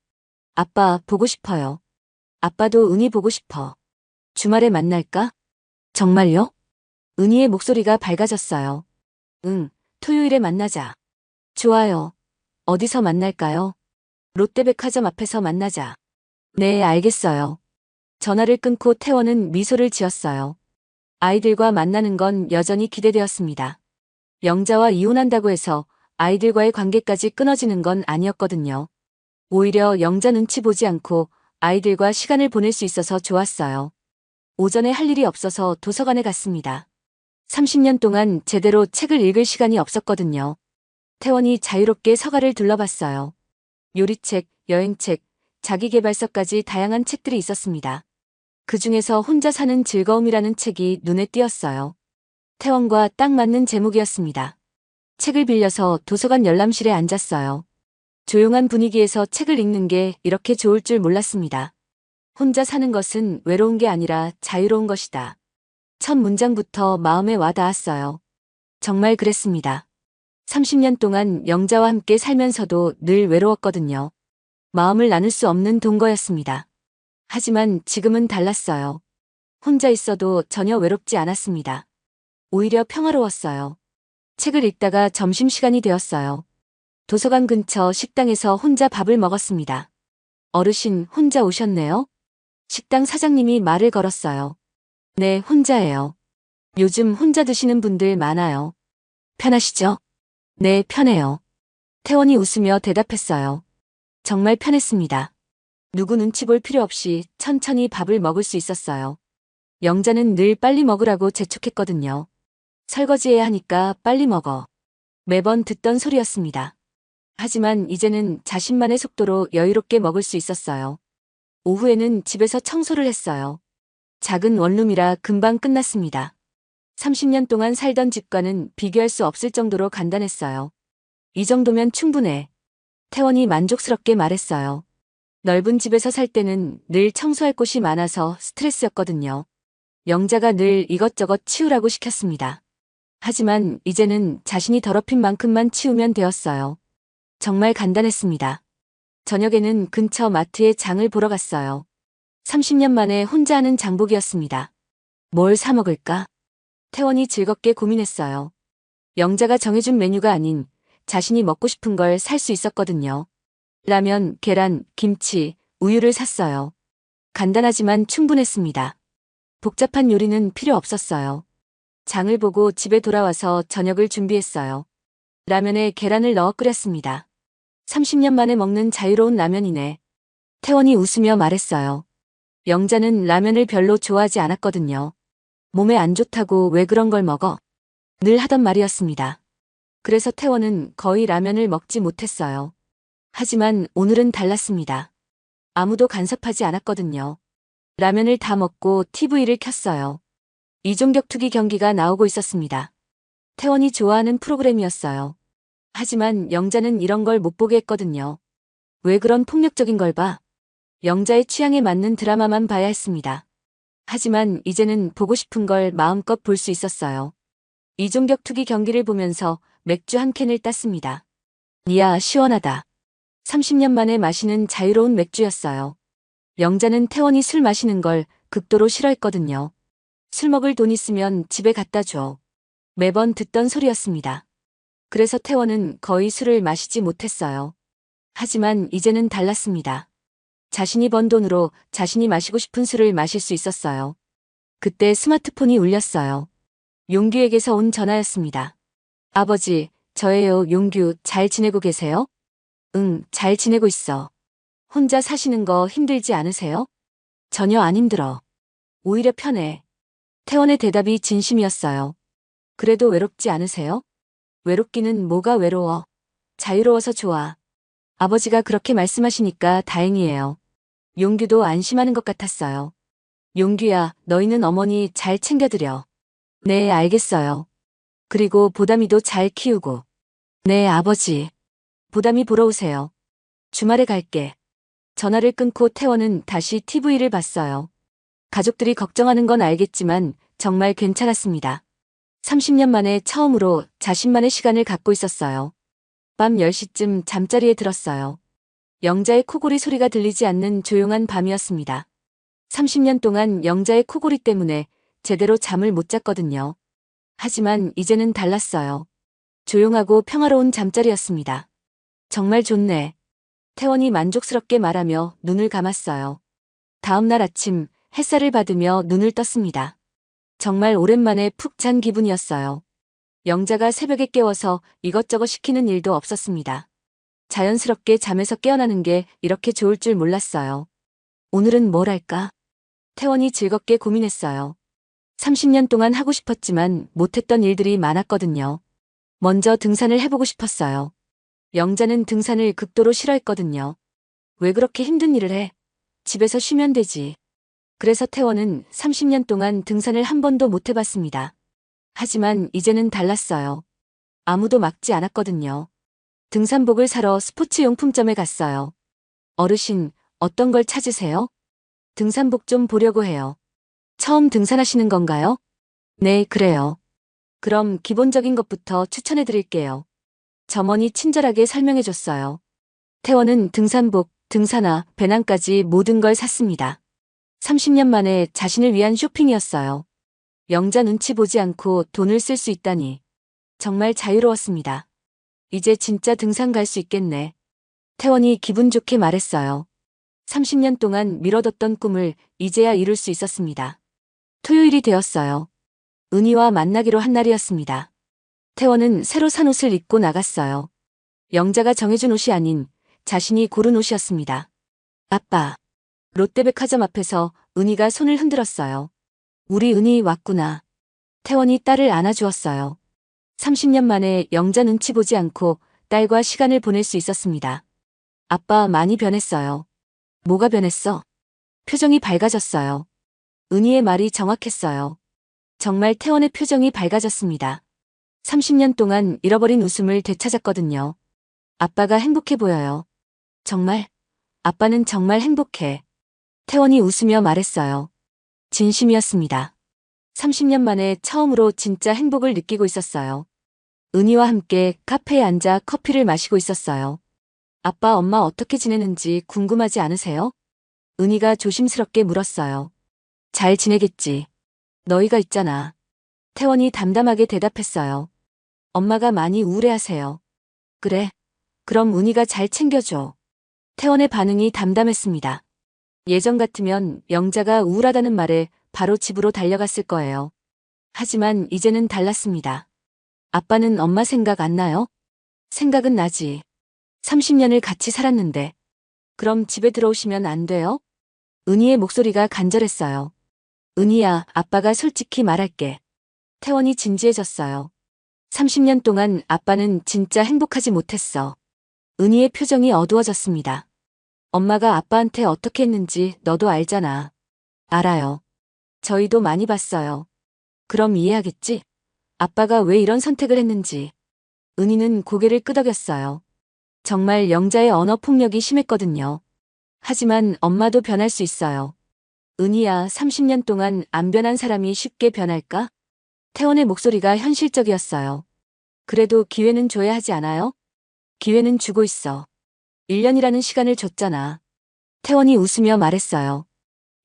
아빠 보고 싶어요. 아빠도 은희 보고 싶어. 주말에 만날까? 정말요? 은희의 목소리가 밝아졌어요. 응, 토요일에 만나자. 좋아요. 어디서 만날까요? 롯데백화점 앞에서 만나자. 네, 알겠어요. 전화를 끊고 태원은 미소를 지었어요. 아이들과 만나는 건 여전히 기대되었습니다. 영자와 이혼한다고 해서 아이들과의 관계까지 끊어지는 건 아니었거든요. 오히려 영자 눈치 보지 않고 아이들과 시간을 보낼 수 있어서 좋았어요. 오전에 할 일이 없어서 도서관에 갔습니다. 30년 동안 제대로 책을 읽을 시간이 없었거든요. 태원이 자유롭게 서가를 둘러봤어요. 요리책, 여행책, 자기계발서까지 다양한 책들이 있었습니다. 그 중에서 혼자 사는 즐거움이라는 책이 눈에 띄었어요. 태원과 딱 맞는 제목이었습니다. 책을 빌려서 도서관 열람실에 앉았어요. 조용한 분위기에서 책을 읽는 게 이렇게 좋을 줄 몰랐습니다. 혼자 사는 것은 외로운 게 아니라 자유로운 것이다. 첫 문장부터 마음에 와 닿았어요. 정말 그랬습니다. 30년 동안 영자와 함께 살면서도 늘 외로웠거든요. 마음을 나눌 수 없는 동거였습니다. 하지만 지금은 달랐어요. 혼자 있어도 전혀 외롭지 않았습니다. 오히려 평화로웠어요. 책을 읽다가 점심시간이 되었어요. 도서관 근처 식당에서 혼자 밥을 먹었습니다. 어르신 혼자 오셨네요? 식당 사장님이 말을 걸었어요. 네, 혼자예요. 요즘 혼자 드시는 분들 많아요. 편하시죠? 네, 편해요. 태원이 웃으며 대답했어요. 정말 편했습니다. 누구 눈치 볼 필요 없이 천천히 밥을 먹을 수 있었어요. 영자는 늘 빨리 먹으라고 재촉했거든요. 설거지해야 하니까 빨리 먹어. 매번 듣던 소리였습니다. 하지만 이제는 자신만의 속도로 여유롭게 먹을 수 있었어요. 오후에는 집에서 청소를 했어요. 작은 원룸이라 금방 끝났습니다. 30년 동안 살던 집과는 비교할 수 없을 정도로 간단했어요. 이 정도면 충분해. 태원이 만족스럽게 말했어요. 넓은 집에서 살 때는 늘 청소할 곳이 많아서 스트레스였거든요. 영자가 늘 이것저것 치우라고 시켰습니다. 하지만 이제는 자신이 더럽힌 만큼만 치우면 되었어요. 정말 간단했습니다. 저녁에는 근처 마트에 장을 보러 갔어요. 30년 만에 혼자 하는 장보기였습니다. 뭘 사 먹을까? 태원이 즐겁게 고민했어요. 영자가 정해준 메뉴가 아닌 자신이 먹고 싶은 걸 살 수 있었거든요. 라면, 계란, 김치, 우유를 샀어요. 간단하지만 충분했습니다. 복잡한 요리는 필요 없었어요. 장을 보고 집에 돌아와서 저녁을 준비했어요. 라면에 계란을 넣어 끓였습니다. 30년 만에 먹는 자유로운 라면이네. 태원이 웃으며 말했어요. 영자는 라면을 별로 좋아하지 않았거든요. 몸에 안 좋다고 왜 그런 걸 먹어? 늘 하던 말이었습니다. 그래서 태원은 거의 라면을 먹지 못했어요. 하지만 오늘은 달랐습니다. 아무도 간섭하지 않았거든요. 라면을 다 먹고 TV를 켰어요. 이종격투기 경기가 나오고 있었습니다. 태원이 좋아하는 프로그램이었어요. 하지만 영자는 이런 걸 못 보게 했거든요. 왜 그런 폭력적인 걸 봐? 영자의 취향에 맞는 드라마만 봐야 했습니다. 하지만 이제는 보고 싶은 걸 마음껏 볼 수 있었어요. 이종격투기 경기를 보면서 맥주 한 캔을 땄습니다. 이야, 시원하다. 30년 만에 마시는 자유로운 맥주였어요. 영자는 태원이 술 마시는 걸 극도로 싫어했거든요. 술 먹을 돈 있으면 집에 갖다 줘. 매번 듣던 소리였습니다. 그래서 태원은 거의 술을 마시지 못했어요. 하지만 이제는 달랐습니다. 자신이 번 돈으로 자신이 마시고 싶은 술을 마실 수 있었어요. 그때 스마트폰이 울렸어요. 용규에게서 온 전화였습니다. 아버지, 저예요. 용규, 잘 지내고 계세요? 응, 잘 지내고 있어. 혼자 사시는 거 힘들지 않으세요? 전혀 안 힘들어. 오히려 편해. 태원의 대답이 진심이었어요. 그래도 외롭지 않으세요? 외롭기는 뭐가 외로워. 자유로워서 좋아. 아버지가 그렇게 말씀하시니까 다행이에요. 용규도 안심하는 것 같았어요. 용규야, 너희는 어머니 잘 챙겨드려. 네, 알겠어요. 그리고 보담이도 잘 키우고. 네, 아버지. 보담이 보러 오세요. 주말에 갈게. 전화를 끊고 태원은 다시 TV를 봤어요. 가족들이 걱정하는 건 알겠지만 정말 괜찮았습니다. 30년 만에 처음으로 자신만의 시간을 갖고 있었어요. 밤 10시쯤 잠자리에 들었어요. 영자의 코골이 소리가 들리지 않는 조용한 밤이었습니다. 30년 동안 영자의 코골이 때문에 제대로 잠을 못 잤거든요. 하지만 이제는 달랐어요. 조용하고 평화로운 잠자리였습니다. 정말 좋네. 태원이 만족스럽게 말하며 눈을 감았어요. 다음 날 아침 햇살을 받으며 눈을 떴습니다. 정말 오랜만에 푹 잔 기분이었어요. 영자가 새벽에 깨워서 이것저것 시키는 일도 없었습니다. 자연스럽게 잠에서 깨어나는 게 이렇게 좋을 줄 몰랐어요. 오늘은 뭘 할까? 태원이 즐겁게 고민했어요. 30년 동안 하고 싶었지만 못했던 일들이 많았거든요. 먼저 등산을 해보고 싶었어요. 영자는 등산을 극도로 싫어했거든요. 왜 그렇게 힘든 일을 해? 집에서 쉬면 되지. 그래서 태원은 30년 동안 등산을 한 번도 못 해봤습니다. 하지만 이제는 달랐어요. 아무도 막지 않았거든요. 등산복을 사러 스포츠용품점에 갔어요. 어르신, 어떤 걸 찾으세요? 등산복 좀 보려고 해요. 처음 등산하시는 건가요? 네, 그래요. 그럼 기본적인 것부터 추천해 드릴게요. 점원이 친절하게 설명해 줬어요. 태원은 등산복, 등산화, 배낭까지 모든 걸 샀습니다. 30년 만에 자신을 위한 쇼핑이었어요. 영자 눈치 보지 않고 돈을 쓸 수 있다니. 정말 자유로웠습니다. 이제 진짜 등산 갈 수 있겠네. 태원이 기분 좋게 말했어요. 30년 동안 미뤄뒀던 꿈을 이제야 이룰 수 있었습니다. 토요일이 되었어요. 은희와 만나기로 한 날이었습니다. 태원은 새로 산 옷을 입고 나갔어요. 영자가 정해준 옷이 아닌 자신이 고른 옷이었습니다. 아빠. 롯데백화점 앞에서 은희가 손을 흔들었어요. 우리 은희 왔구나. 태원이 딸을 안아주었어요. 30년 만에 영자 눈치 보지 않고 딸과 시간을 보낼 수 있었습니다. 아빠 많이 변했어요. 뭐가 변했어? 표정이 밝아졌어요. 은희의 말이 정확했어요. 정말 태원의 표정이 밝아졌습니다. 30년 동안 잃어버린 웃음을 되찾았거든요. 아빠가 행복해 보여요. 정말? 아빠는 정말 행복해. 태원이 웃으며 말했어요. 진심이었습니다. 30년 만에 처음으로 진짜 행복을 느끼고 있었어요. 은희와 함께 카페에 앉아 커피를 마시고 있었어요. 아빠, 엄마 어떻게 지내는지 궁금하지 않으세요? 은희가 조심스럽게 물었어요. 잘 지내겠지. 너희가 있잖아. 태원이 담담하게 대답했어요. 엄마가 많이 우울해하세요. 그래. 그럼 은희가 잘 챙겨줘. 태원의 반응이 담담했습니다. 예전 같으면 영자가 우울하다는 말에 바로 집으로 달려갔을 거예요. 하지만 이제는 달랐습니다. 아빠는 엄마 생각 안 나요? 생각은 나지. 30년을 같이 살았는데. 그럼 집에 들어오시면 안 돼요? 은희의 목소리가 간절했어요. 은희야, 아빠가 솔직히 말할게. 태원이 진지해졌어요. 30년 동안 아빠는 진짜 행복하지 못했어. 은희의 표정이 어두워졌습니다. 엄마가 아빠한테 어떻게 했는지 너도 알잖아. 알아요. 저희도 많이 봤어요. 그럼 이해하겠지? 아빠가 왜 이런 선택을 했는지. 은희는 고개를 끄덕였어요. 정말 영자의 언어 폭력이 심했거든요. 하지만 엄마도 변할 수 있어요. 은희야, 30년 동안 안 변한 사람이 쉽게 변할까? 태원의 목소리가 현실적이었어요. 그래도 기회는 줘야 하지 않아요? 기회는 주고 있어. 1년이라는 시간을 줬잖아. 태원이 웃으며 말했어요.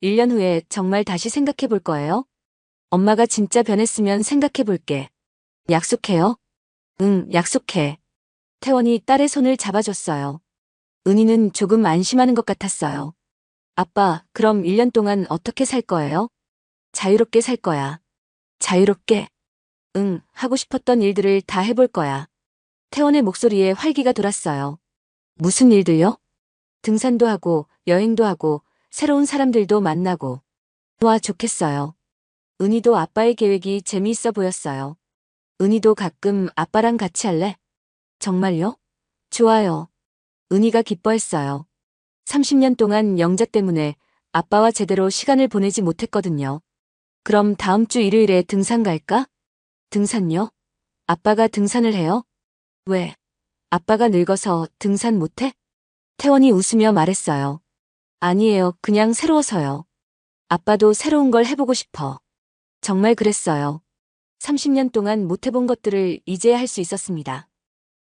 1년 후에 정말 다시 생각해 볼 거예요? 엄마가 진짜 변했으면 생각해 볼게. 약속해요? 응, 약속해. 태원이 딸의 손을 잡아줬어요. 은희는 조금 안심하는 것 같았어요. 아빠, 그럼 1년 동안 어떻게 살 거예요? 자유롭게 살 거야. 자유롭게? 응, 하고 싶었던 일들을 다 해볼 거야. 태원의 목소리에 활기가 돌았어요. 무슨 일들요? 등산도 하고, 여행도 하고, 새로운 사람들도 만나고. 와, 좋겠어요. 은희도 아빠의 계획이 재미있어 보였어요. 은희도 가끔 아빠랑 같이 할래? 정말요? 좋아요. 은희가 기뻐했어요. 30년 동안 영자 때문에 아빠와 제대로 시간을 보내지 못했거든요. 그럼 다음 주 일요일에 등산 갈까? 등산요? 아빠가 등산을 해요? 왜? 아빠가 늙어서 등산 못해? 태원이 웃으며 말했어요. 아니에요. 그냥 새로워서요. 아빠도 새로운 걸 해보고 싶어. 정말 그랬어요. 30년 동안 못해본 것들을 이제야 할 수 있었습니다.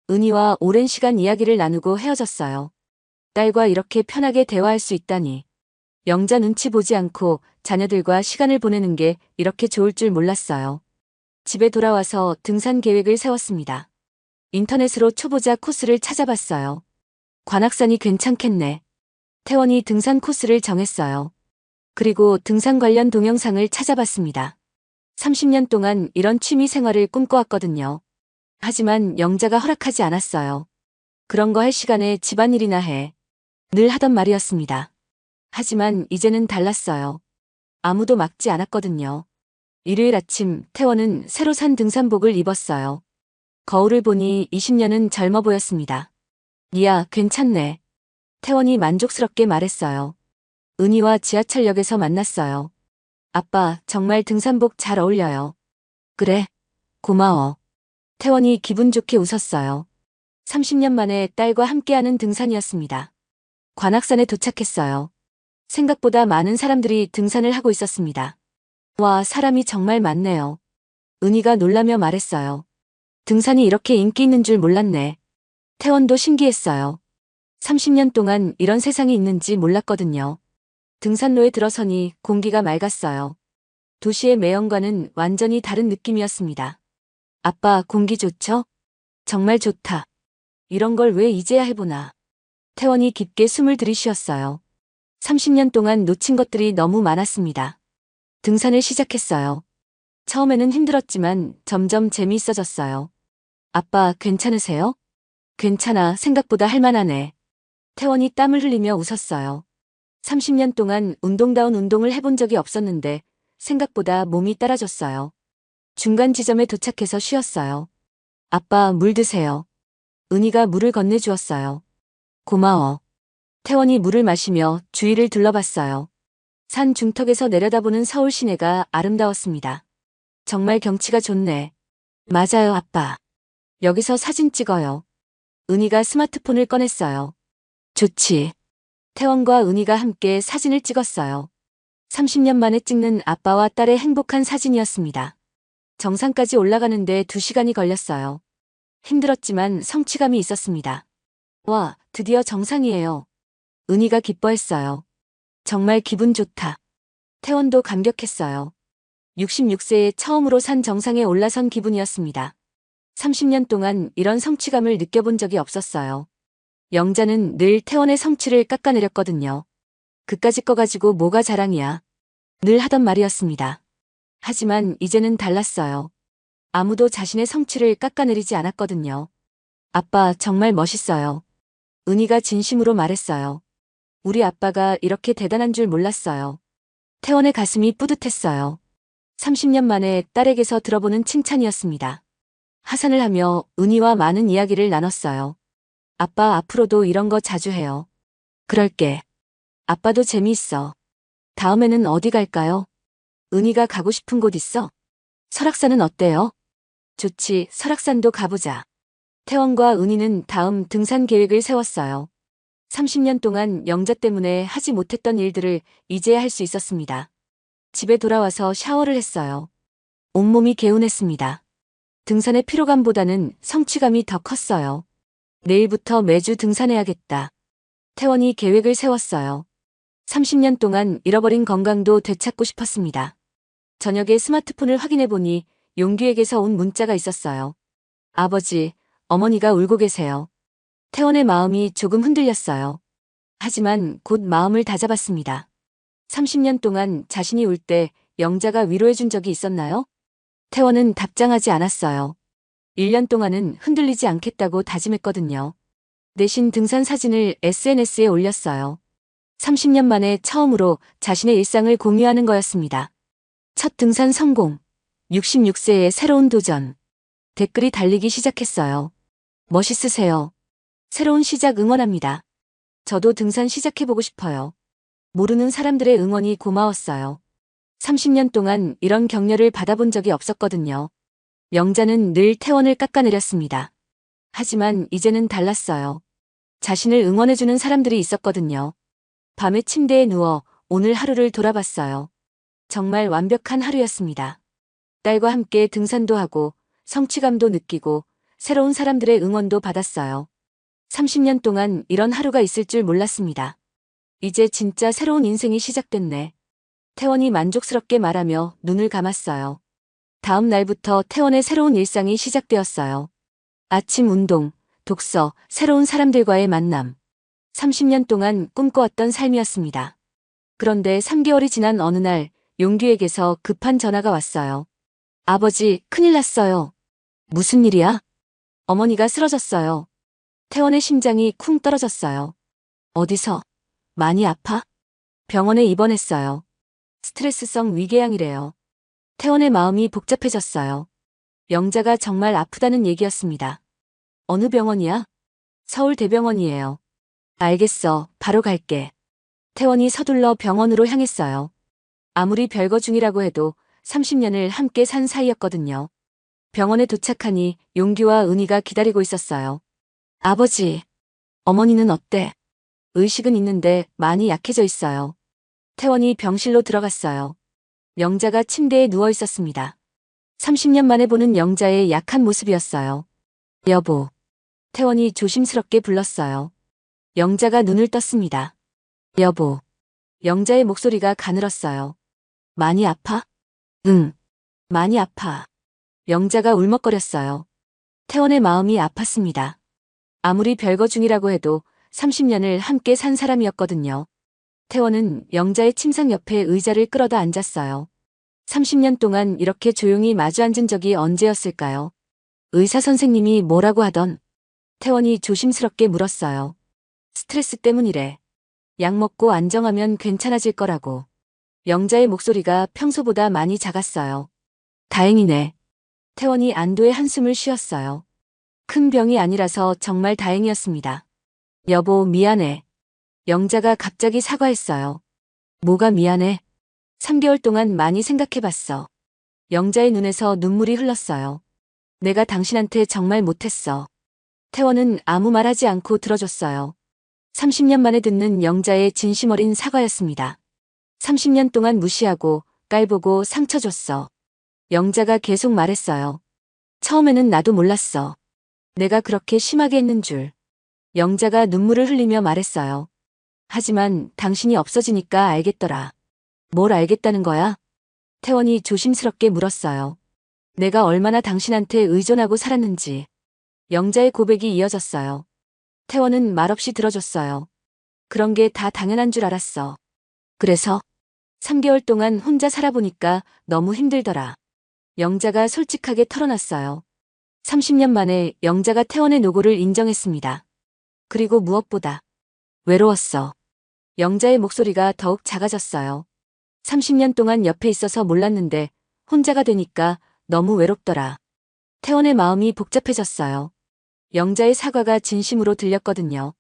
은희와 오랜 시간 이야기를 나누고 헤어졌어요. 딸과 이렇게 편하게 대화할 수 있다니. 영자 눈치 보지 않고 자녀들과 시간을 보내는 게 이렇게 좋을 줄 몰랐어요. 집에 돌아와서 등산 계획을 세웠습니다. 인터넷으로 초보자 코스를 찾아봤어요. 관악산이 괜찮겠네. 태원이 등산 코스를 정했어요. 그리고 등산 관련 동영상을 찾아봤습니다. 30년 동안 이런 취미 생활을 꿈꿔왔거든요. 하지만 영자가 허락하지 않았어요. 그런 거 할 시간에 집안일이나 해. 늘 하던 말이었습니다. 하지만 이제는 달랐어요. 아무도 막지 않았거든요. 일요일 아침 태원은 새로 산 등산복을 입었어요. 거울을 보니 20년은 젊어 보였습니다. 이야, 괜찮네. 태원이 만족스럽게 말했어요. 은희와 지하철역에서 만났어요. 아빠, 정말 등산복 잘 어울려요. 그래, 고마워. 태원이 기분 좋게 웃었어요. 30년 만에 딸과 함께하는 등산이었습니다. 관악산에 도착했어요. 생각보다 많은 사람들이 등산을 하고 있었습니다. 와, 사람이 정말 많네요. 은희가 놀라며 말했어요. 등산이 이렇게 인기 있는 줄 몰랐네. 태원도 신기했어요. 30년 동안 이런 세상이 있는지 몰랐거든요. 등산로에 들어서니 공기가 맑았어요. 도시의 매연과는 완전히 다른 느낌이었습니다. 아빠, 공기 좋죠? 정말 좋다. 이런 걸 왜 이제야 해보나. 태원이 깊게 숨을 들이쉬었어요. 30년 동안 놓친 것들이 너무 많았습니다. 등산을 시작했어요. 처음에는 힘들었지만 점점 재미있어졌어요. 아빠, 괜찮으세요? 괜찮아, 생각보다 할만하네. 태원이 땀을 흘리며 웃었어요. 30년 동안 운동다운 운동을 해본 적이 없었는데 생각보다 몸이 따라줬어요. 중간 지점에 도착해서 쉬었어요. 아빠, 물 드세요. 은희가 물을 건네주었어요. 고마워. 태원이 물을 마시며 주위를 둘러봤어요. 산 중턱에서 내려다보는 서울 시내가 아름다웠습니다. 정말 경치가 좋네. 맞아요, 아빠. 여기서 사진 찍어요. 은희가 스마트폰을 꺼냈어요. 좋지. 태원과 은희가 함께 사진을 찍었어요. 30년 만에 찍는 아빠와 딸의 행복한 사진이었습니다. 정상까지 올라가는데 2시간이 걸렸어요. 힘들었지만 성취감이 있었습니다. 와, 드디어 정상이에요. 은희가 기뻐했어요. 정말 기분 좋다. 태원도 감격했어요. 66세에 처음으로 산 정상에 올라선 기분이었습니다. 30년 동안 이런 성취감을 느껴본 적이 없었어요. 영자는 늘 태원의 성취를 깎아내렸거든요. 그까짓 거 가지고 뭐가 자랑이야. 늘 하던 말이었습니다. 하지만 이제는 달랐어요. 아무도 자신의 성취를 깎아내리지 않았거든요. 아빠, 정말 멋있어요. 은희가 진심으로 말했어요. 우리 아빠가 이렇게 대단한 줄 몰랐어요. 태원의 가슴이 뿌듯했어요. 30년 만에 딸에게서 들어보는 칭찬이었습니다. 하산을 하며 은희와 많은 이야기를 나눴어요. 아빠, 앞으로도 이런 거 자주 해요. 그럴게. 아빠도 재미있어. 다음에는 어디 갈까요? 은희가 가고 싶은 곳 있어? 설악산은 어때요? 좋지, 설악산도 가보자. 태원과 은희는 다음 등산 계획을 세웠어요. 30년 동안 영자 때문에 하지 못했던 일들을 이제야 할 수 있었습니다. 집에 돌아와서 샤워를 했어요. 온몸이 개운했습니다. 등산의 피로감보다는 성취감이 더 컸어요. 내일부터 매주 등산해야겠다. 태원이 계획을 세웠어요. 30년 동안 잃어버린 건강도 되찾고 싶었습니다. 저녁에 스마트폰을 확인해보니 용규에게서 온 문자가 있었어요. 아버지, 어머니가 울고 계세요. 태원의 마음이 조금 흔들렸어요. 하지만 곧 마음을 다잡았습니다. 30년 동안 자신이 울 때 영자가 위로해준 적이 있었나요? 태원은 답장하지 않았어요. 1년 동안은 흔들리지 않겠다고 다짐했거든요. 대신 등산 사진을 SNS에 올렸어요. 30년 만에 처음으로 자신의 일상을 공유하는 거였습니다. 첫 등산 성공, 66세의 새로운 도전. 댓글이 달리기 시작했어요. 멋있으세요. 새로운 시작 응원합니다. 저도 등산 시작해보고 싶어요. 모르는 사람들의 응원이 고마웠어요. 30년 동안 이런 격려를 받아본 적이 없었거든요. 영자는 늘 태원을 깎아내렸습니다. 하지만 이제는 달랐어요. 자신을 응원해주는 사람들이 있었거든요. 밤에 침대에 누워 오늘 하루를 돌아봤어요. 정말 완벽한 하루였습니다. 딸과 함께 등산도 하고 성취감도 느끼고 새로운 사람들의 응원도 받았어요. 30년 동안 이런 하루가 있을 줄 몰랐습니다. 이제 진짜 새로운 인생이 시작됐네. 태원이 만족스럽게 말하며 눈을 감았어요. 다음 날부터 태원의 새로운 일상이 시작되었어요. 아침 운동, 독서, 새로운 사람들과의 만남. 30년 동안 꿈꿔왔던 삶이었습니다. 그런데 3개월이 지난 어느 날 용규에게서 급한 전화가 왔어요. 아버지, 큰일 났어요. 무슨 일이야? 어머니가 쓰러졌어요. 태원의 심장이 쿵 떨어졌어요. 어디서? 많이 아파? 병원에 입원했어요. 스트레스성 위궤양이래요. 태원의 마음이 복잡해졌어요. 영자가 정말 아프다는 얘기였습니다. 어느 병원이야? 서울대병원이에요. 알겠어, 바로 갈게. 태원이 서둘러 병원으로 향했어요. 아무리 별거 중이라고 해도 30년을 함께 산 사이였거든요. 병원에 도착하니 용규와 은희가 기다리고 있었어요. 아버지, 어머니는 어때? 의식은 있는데 많이 약해져 있어요. 태원이 병실로 들어갔어요. 영자가 침대에 누워 있었습니다. 30년 만에 보는 영자의 약한 모습이었어요. 여보. 태원이 조심스럽게 불렀어요. 영자가 눈을 떴습니다. 여보. 영자의 목소리가 가늘었어요. 많이 아파? 응. 많이 아파. 영자가 울먹거렸어요. 태원의 마음이 아팠습니다. 아무리 별거 중이라고 해도 30년을 함께 산 사람이었거든요. 태원은 영자의 침상 옆에 의자를 끌어다 앉았어요. 30년 동안 이렇게 조용히 마주 앉은 적이 언제였을까요? 의사 선생님이 뭐라고 하던? 태원이 조심스럽게 물었어요. 스트레스 때문이래. 약 먹고 안정하면 괜찮아질 거라고. 영자의 목소리가 평소보다 많이 작았어요. 다행이네. 태원이 안도의 한숨을 쉬었어요. 큰 병이 아니라서 정말 다행이었습니다. 여보, 미안해. 영자가 갑자기 사과했어요. 뭐가 미안해? 3개월 동안 많이 생각해봤어. 영자의 눈에서 눈물이 흘렀어요. 내가 당신한테 정말 못했어. 태원은 아무 말 하지 않고 들어줬어요. 30년 만에 듣는 영자의 진심 어린 사과였습니다. 30년 동안 무시하고 깔보고 상처 줬어. 영자가 계속 말했어요. 처음에는 나도 몰랐어. 내가 그렇게 심하게 했는 줄. 영자가 눈물을 흘리며 말했어요. 하지만 당신이 없어지니까 알겠더라. 뭘 알겠다는 거야? 태원이 조심스럽게 물었어요. 내가 얼마나 당신한테 의존하고 살았는지. 영자의 고백이 이어졌어요. 태원은 말없이 들어줬어요. 그런 게 다 당연한 줄 알았어. 그래서 3개월 동안 혼자 살아보니까 너무 힘들더라. 영자가 솔직하게 털어놨어요. 30년 만에 영자가 태원의 노고를 인정했습니다. 그리고 무엇보다 외로웠어. 영자의 목소리가 더욱 작아졌어요. 30년 동안 옆에 있어서 몰랐는데 혼자가 되니까 너무 외롭더라. 태원의 마음이 복잡해졌어요. 영자의 사과가 진심으로 들렸거든요.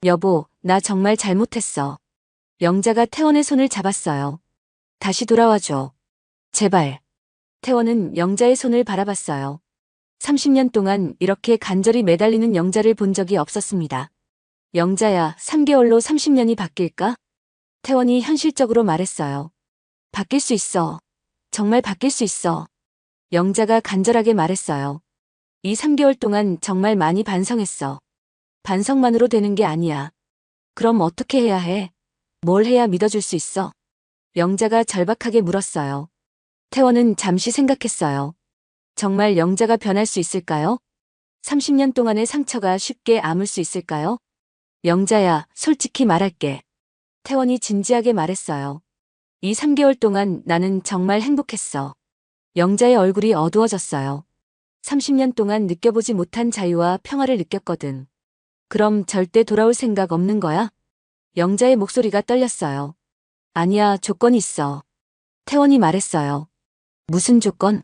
여보, 나 정말 잘못했어. 영자가 태원의 손을 잡았어요. 다시 돌아와줘. 제발. 태원은 영자의 손을 바라봤어요. 30년 동안 이렇게 간절히 매달리는 영자를 본 적이 없었습니다. 영자야, 3개월로 30년이 바뀔까? 태원이 현실적으로 말했어요. 바뀔 수 있어. 정말 바뀔 수 있어. 영자가 간절하게 말했어요. 이 3개월 동안 정말 많이 반성했어. 반성만으로 되는 게 아니야. 그럼 어떻게 해야 해? 뭘 해야 믿어줄 수 있어? 영자가 절박하게 물었어요. 태원은 잠시 생각했어요. 정말 영자가 변할 수 있을까요? 30년 동안의 상처가 쉽게 아물 수 있을까요? 영자야, 솔직히 말할게. 태원이 진지하게 말했어요. 이 3개월 동안 나는 정말 행복했어. 영자의 얼굴이 어두워졌어요. 30년 동안 느껴보지 못한 자유와 평화를 느꼈거든. 그럼 절대 돌아올 생각 없는 거야? 영자의 목소리가 떨렸어요. 아니야, 조건이 있어. 태원이 말했어요. 무슨 조건?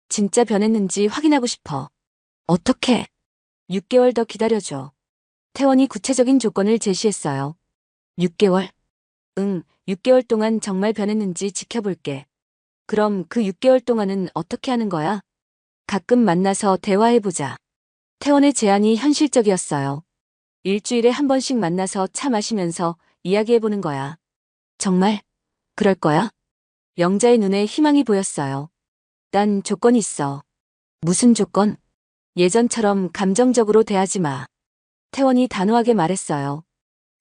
진짜 변했는지 확인하고 싶어. 어떻게? 6개월 더 기다려줘. 태원이 구체적인 조건을 제시했어요. 6개월? 응, 6개월 동안 정말 변했는지 지켜볼게. 그럼 그 6개월 동안은 어떻게 하는 거야? 가끔 만나서 대화해보자. 태원의 제안이 현실적이었어요. 일주일에 한 번씩 만나서 차 마시면서 이야기해보는 거야. 정말? 그럴 거야? 영자의 눈에 희망이 보였어요. 난 조건이 있어. 무슨 조건? 예전처럼 감정적으로 대하지 마. 태원이 단호하게 말했어요.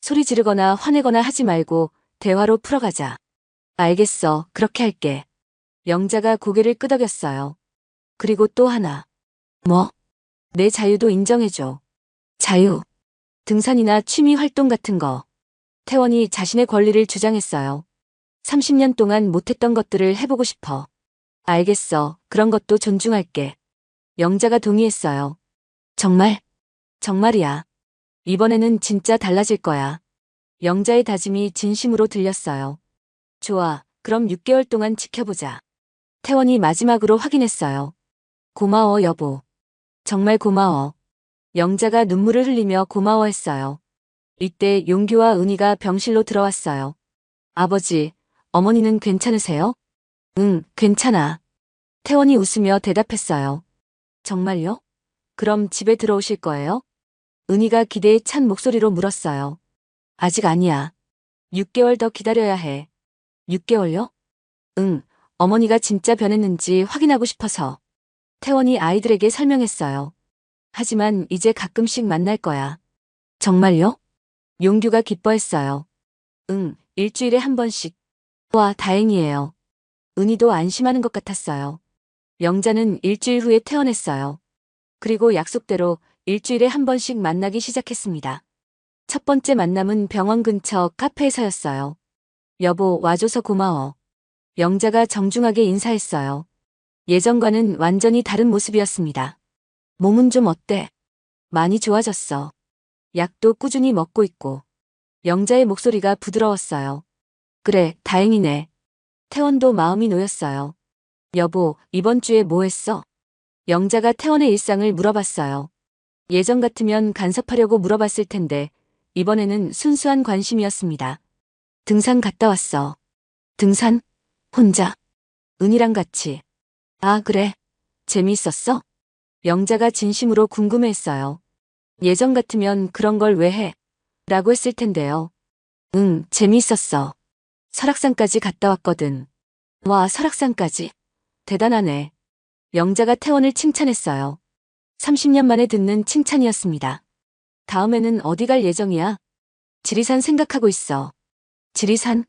소리 지르거나 화내거나 하지 말고 대화로 풀어가자. 알겠어, 그렇게 할게. 영자가 고개를 끄덕였어요. 그리고 또 하나. 뭐? 내 자유도 인정해줘. 자유. 등산이나 취미 활동 같은 거. 태원이 자신의 권리를 주장했어요. 30년 동안 못했던 것들을 해보고 싶어. 알겠어, 그런 것도 존중할게. 영자가 동의했어요. 정말? 정말이야. 이번에는 진짜 달라질 거야. 영자의 다짐이 진심으로 들렸어요. 좋아, 그럼 6개월 동안 지켜보자. 태원이 마지막으로 확인했어요. 고마워, 여보. 정말 고마워. 영자가 눈물을 흘리며 고마워했어요. 이때 용규와 은희가 병실로 들어왔어요. 아버지, 어머니는 괜찮으세요? 응, 괜찮아. 태원이 웃으며 대답했어요. 정말요? 그럼 집에 들어오실 거예요? 은희가 기대에 찬 목소리로 물었어요. 아직 아니야. 6개월 더 기다려야 해. 6개월요? 응, 어머니가 진짜 변했는지 확인하고 싶어서. 태원이 아이들에게 설명했어요. 하지만 이제 가끔씩 만날 거야. 정말요? 용규가 기뻐했어요. 응, 일주일에 한 번씩. 와, 다행이에요. 은희도 안심하는 것 같았어요. 영자는 일주일 후에 퇴원했어요. 그리고 약속대로 일주일에 한 번씩 만나기 시작했습니다. 첫 번째 만남은 병원 근처 카페에서였어요. 여보, 와줘서 고마워. 영자가 정중하게 인사했어요. 예전과는 완전히 다른 모습이었습니다. 몸은 좀 어때? 많이 좋아졌어. 약도 꾸준히 먹고 있고. 영자의 목소리가 부드러웠어요. 그래, 다행이네. 태원도 마음이 놓였어요. 여보, 이번 주에 뭐 했어? 영자가 태원의 일상을 물어봤어요. 예전 같으면 간섭하려고 물어봤을 텐데, 이번에는 순수한 관심이었습니다. 등산 갔다 왔어. 등산? 혼자? 은희랑 같이. 아, 그래. 재미있었어? 영자가 진심으로 궁금해했어요. 예전 같으면 그런 걸 왜 해? 라고 했을 텐데요. 응, 재미있었어. 설악산까지 갔다 왔거든. 와, 설악산까지. 대단하네. 영자가 태원을 칭찬했어요. 30년 만에 듣는 칭찬이었습니다. 다음에는 어디 갈 예정이야? 지리산 생각하고 있어. 지리산?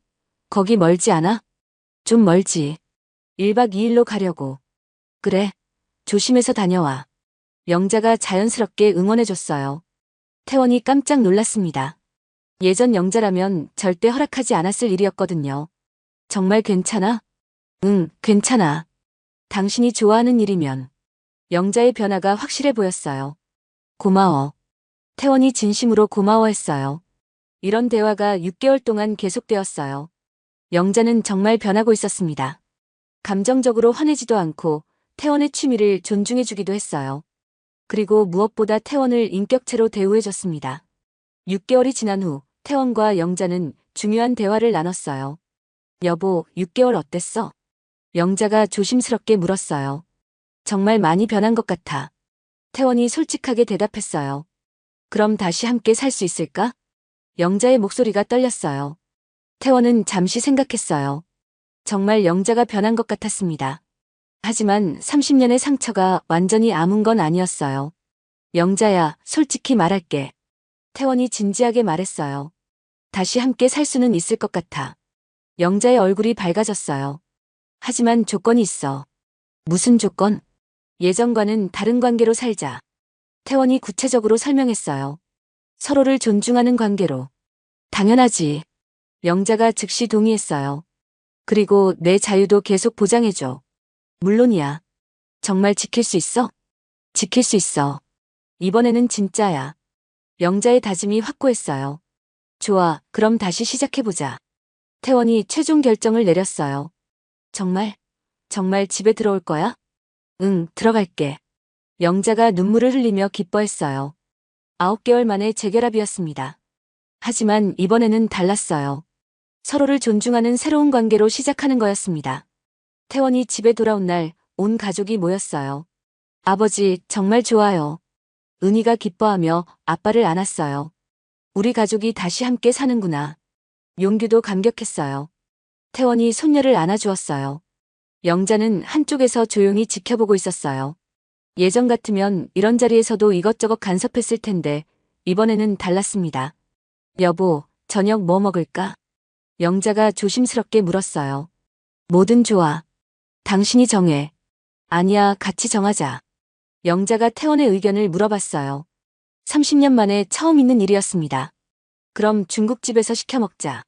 거기 멀지 않아? 좀 멀지. 1박 2일로 가려고. 그래. 조심해서 다녀와. 영자가 자연스럽게 응원해줬어요. 태원이 깜짝 놀랐습니다. 예전 영자라면 절대 허락하지 않았을 일이었거든요. 정말 괜찮아? 응, 괜찮아. 당신이 좋아하는 일이면. 영자의 변화가 확실해 보였어요. 고마워. 태원이 진심으로 고마워했어요. 이런 대화가 6개월 동안 계속되었어요. 영자는 정말 변하고 있었습니다. 감정적으로 화내지도 않고 태원의 취미를 존중해주기도 했어요. 그리고 무엇보다 태원을 인격체로 대우해줬습니다. 6개월이 지난 후 태원과 영자는 중요한 대화를 나눴어요. 여보, 6개월 어땠어? 영자가 조심스럽게 물었어요. 정말 많이 변한 것 같아. 태원이 솔직하게 대답했어요. 그럼 다시 함께 살 수 있을까? 영자의 목소리가 떨렸어요. 태원은 잠시 생각했어요. 정말 영자가 변한 것 같았습니다. 하지만 30년의 상처가 완전히 아문 건 아니었어요. 영자야, 솔직히 말할게. 태원이 진지하게 말했어요. 다시 함께 살 수는 있을 것 같아. 영자의 얼굴이 밝아졌어요. 하지만 조건이 있어. 무슨 조건? 예전과는 다른 관계로 살자. 태원이 구체적으로 설명했어요. 서로를 존중하는 관계로. 당연하지. 영자가 즉시 동의했어요. 그리고 내 자유도 계속 보장해줘. 물론이야. 정말 지킬 수 있어? 지킬 수 있어. 이번에는 진짜야. 영자의 다짐이 확고했어요. 좋아, 그럼 다시 시작해보자. 태원이 최종 결정을 내렸어요. 정말? 정말 집에 들어올 거야? 응, 들어갈게. 영자가 눈물을 흘리며 기뻐했어요. 9개월 만에 재결합이었습니다. 하지만 이번에는 달랐어요. 서로를 존중하는 새로운 관계로 시작하는 거였습니다. 태원이 집에 돌아온 날 온 가족이 모였어요. 아버지, 정말 좋아요. 은희가 기뻐하며 아빠를 안았어요. 우리 가족이 다시 함께 사는구나. 용규도 감격했어요. 태원이 손녀를 안아주었어요. 영자는 한쪽에서 조용히 지켜보고 있었어요. 예전 같으면 이런 자리에서도 이것저것 간섭했을 텐데 이번에는 달랐습니다. 여보, 저녁 뭐 먹을까? 영자가 조심스럽게 물었어요. 뭐든 좋아. 당신이 정해. 아니야, 같이 정하자. 영자가 태원의 의견을 물어봤어요. 30년 만에 처음 있는 일이었습니다. 그럼 중국집에서 시켜 먹자.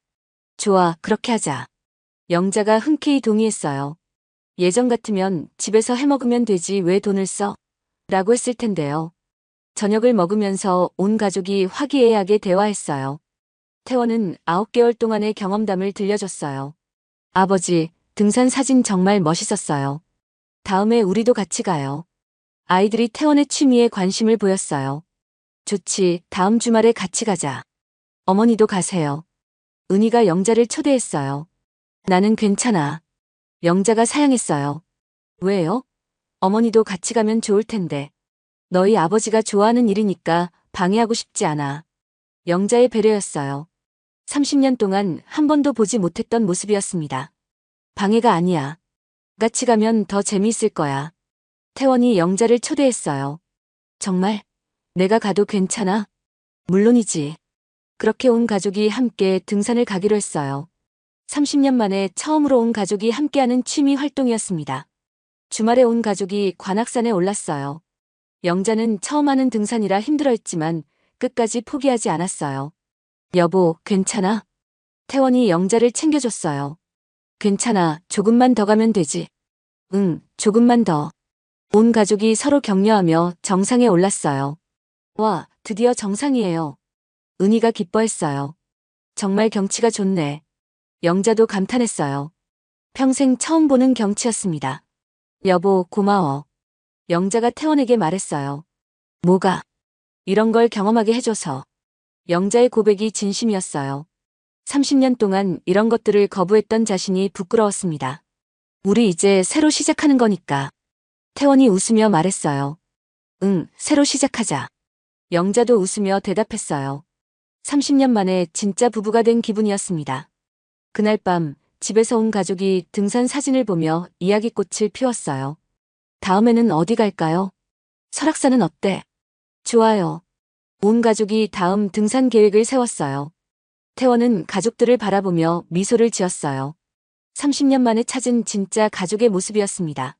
좋아, 그렇게 하자. 영자가 흔쾌히 동의했어요. 예전 같으면 집에서 해 먹으면 되지 왜 돈을 써? 라고 했을 텐데요. 저녁을 먹으면서 온 가족이 화기애애하게 대화했어요. 태원은 9개월 동안의 경험담을 들려줬어요. 아버지, 등산 사진 정말 멋있었어요. 다음에 우리도 같이 가요. 아이들이 태원의 취미에 관심을 보였어요. 좋지, 다음 주말에 같이 가자. 어머니도 가세요. 은희가 영자를 초대했어요. 나는 괜찮아. 영자가 사양했어요. 왜요? 어머니도 같이 가면 좋을 텐데. 너희 아버지가 좋아하는 일이니까 방해하고 싶지 않아. 영자의 배려였어요. 30년 동안 한 번도 보지 못했던 모습이었습니다. 방해가 아니야. 같이 가면 더 재미있을 거야. 태원이 영자를 초대했어요. 정말? 내가 가도 괜찮아? 물론이지. 그렇게 온 가족이 함께 등산을 가기로 했어요. 30년 만에 처음으로 온 가족이 함께하는 취미 활동이었습니다. 주말에 온 가족이 관악산에 올랐어요. 영자는 처음 하는 등산이라 힘들어했지만 끝까지 포기하지 않았어요. 여보, 괜찮아? 태원이 영자를 챙겨줬어요. 괜찮아, 조금만 더 가면 되지. 응, 조금만 더. 온 가족이 서로 격려하며 정상에 올랐어요. 와, 드디어 정상이에요. 은희가 기뻐했어요. 정말 경치가 좋네. 영자도 감탄했어요. 평생 처음 보는 경치였습니다. 여보, 고마워. 영자가 태원에게 말했어요. 뭐가? 이런 걸 경험하게 해줘서. 영자의 고백이 진심이었어요. 30년 동안 이런 것들을 거부했던 자신이 부끄러웠습니다. 우리 이제 새로 시작하는 거니까. 태원이 웃으며 말했어요. 응, 새로 시작하자. 영자도 웃으며 대답했어요. 30년 만에 진짜 부부가 된 기분이었습니다. 그날 밤 집에서 온 가족이 등산 사진을 보며 이야기꽃을 피웠어요. 다음에는 어디 갈까요? 설악산은 어때? 좋아요. 온 가족이 다음 등산 계획을 세웠어요. 태원은 가족들을 바라보며 미소를 지었어요. 30년 만에 찾은 진짜 가족의 모습이었습니다.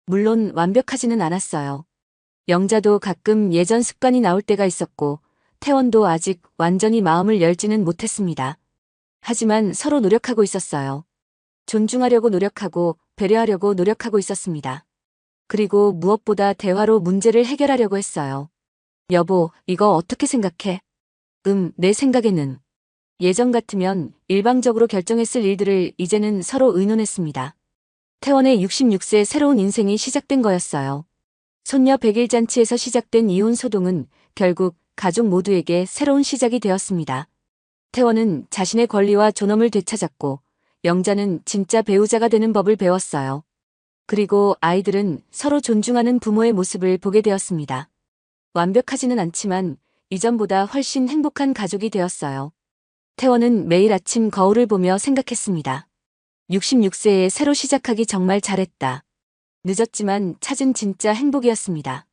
물론 완벽하지는 않았어요. 영자도 가끔 예전 습관이 나올 때가 있었고, 태원도 아직 완전히 마음을 열지는 못했습니다. 하지만 서로 노력하고 있었어요. 존중하려고 노력하고 배려하려고 노력하고 있었습니다. 그리고 무엇보다 대화로 문제를 해결하려고 했어요. 여보, 이거 어떻게 생각해? 내 생각에는. 예전 같으면 일방적으로 결정했을 일들을 이제는 서로 의논했습니다. 태원의 66세 새로운 인생이 시작된 거였어요. 손녀 100일 잔치에서 시작된 이혼 소동은 결국 가족 모두에게 새로운 시작이 되었습니다. 태원은 자신의 권리와 존엄을 되찾았고, 영자는 진짜 배우자가 되는 법을 배웠어요. 그리고 아이들은 서로 존중하는 부모의 모습을 보게 되었습니다. 완벽하지는 않지만 이전보다 훨씬 행복한 가족이 되었어요. 태원은 매일 아침 거울을 보며 생각했습니다. 66세에 새로 시작하기 정말 잘했다. 늦었지만 찾은 진짜 행복이었습니다.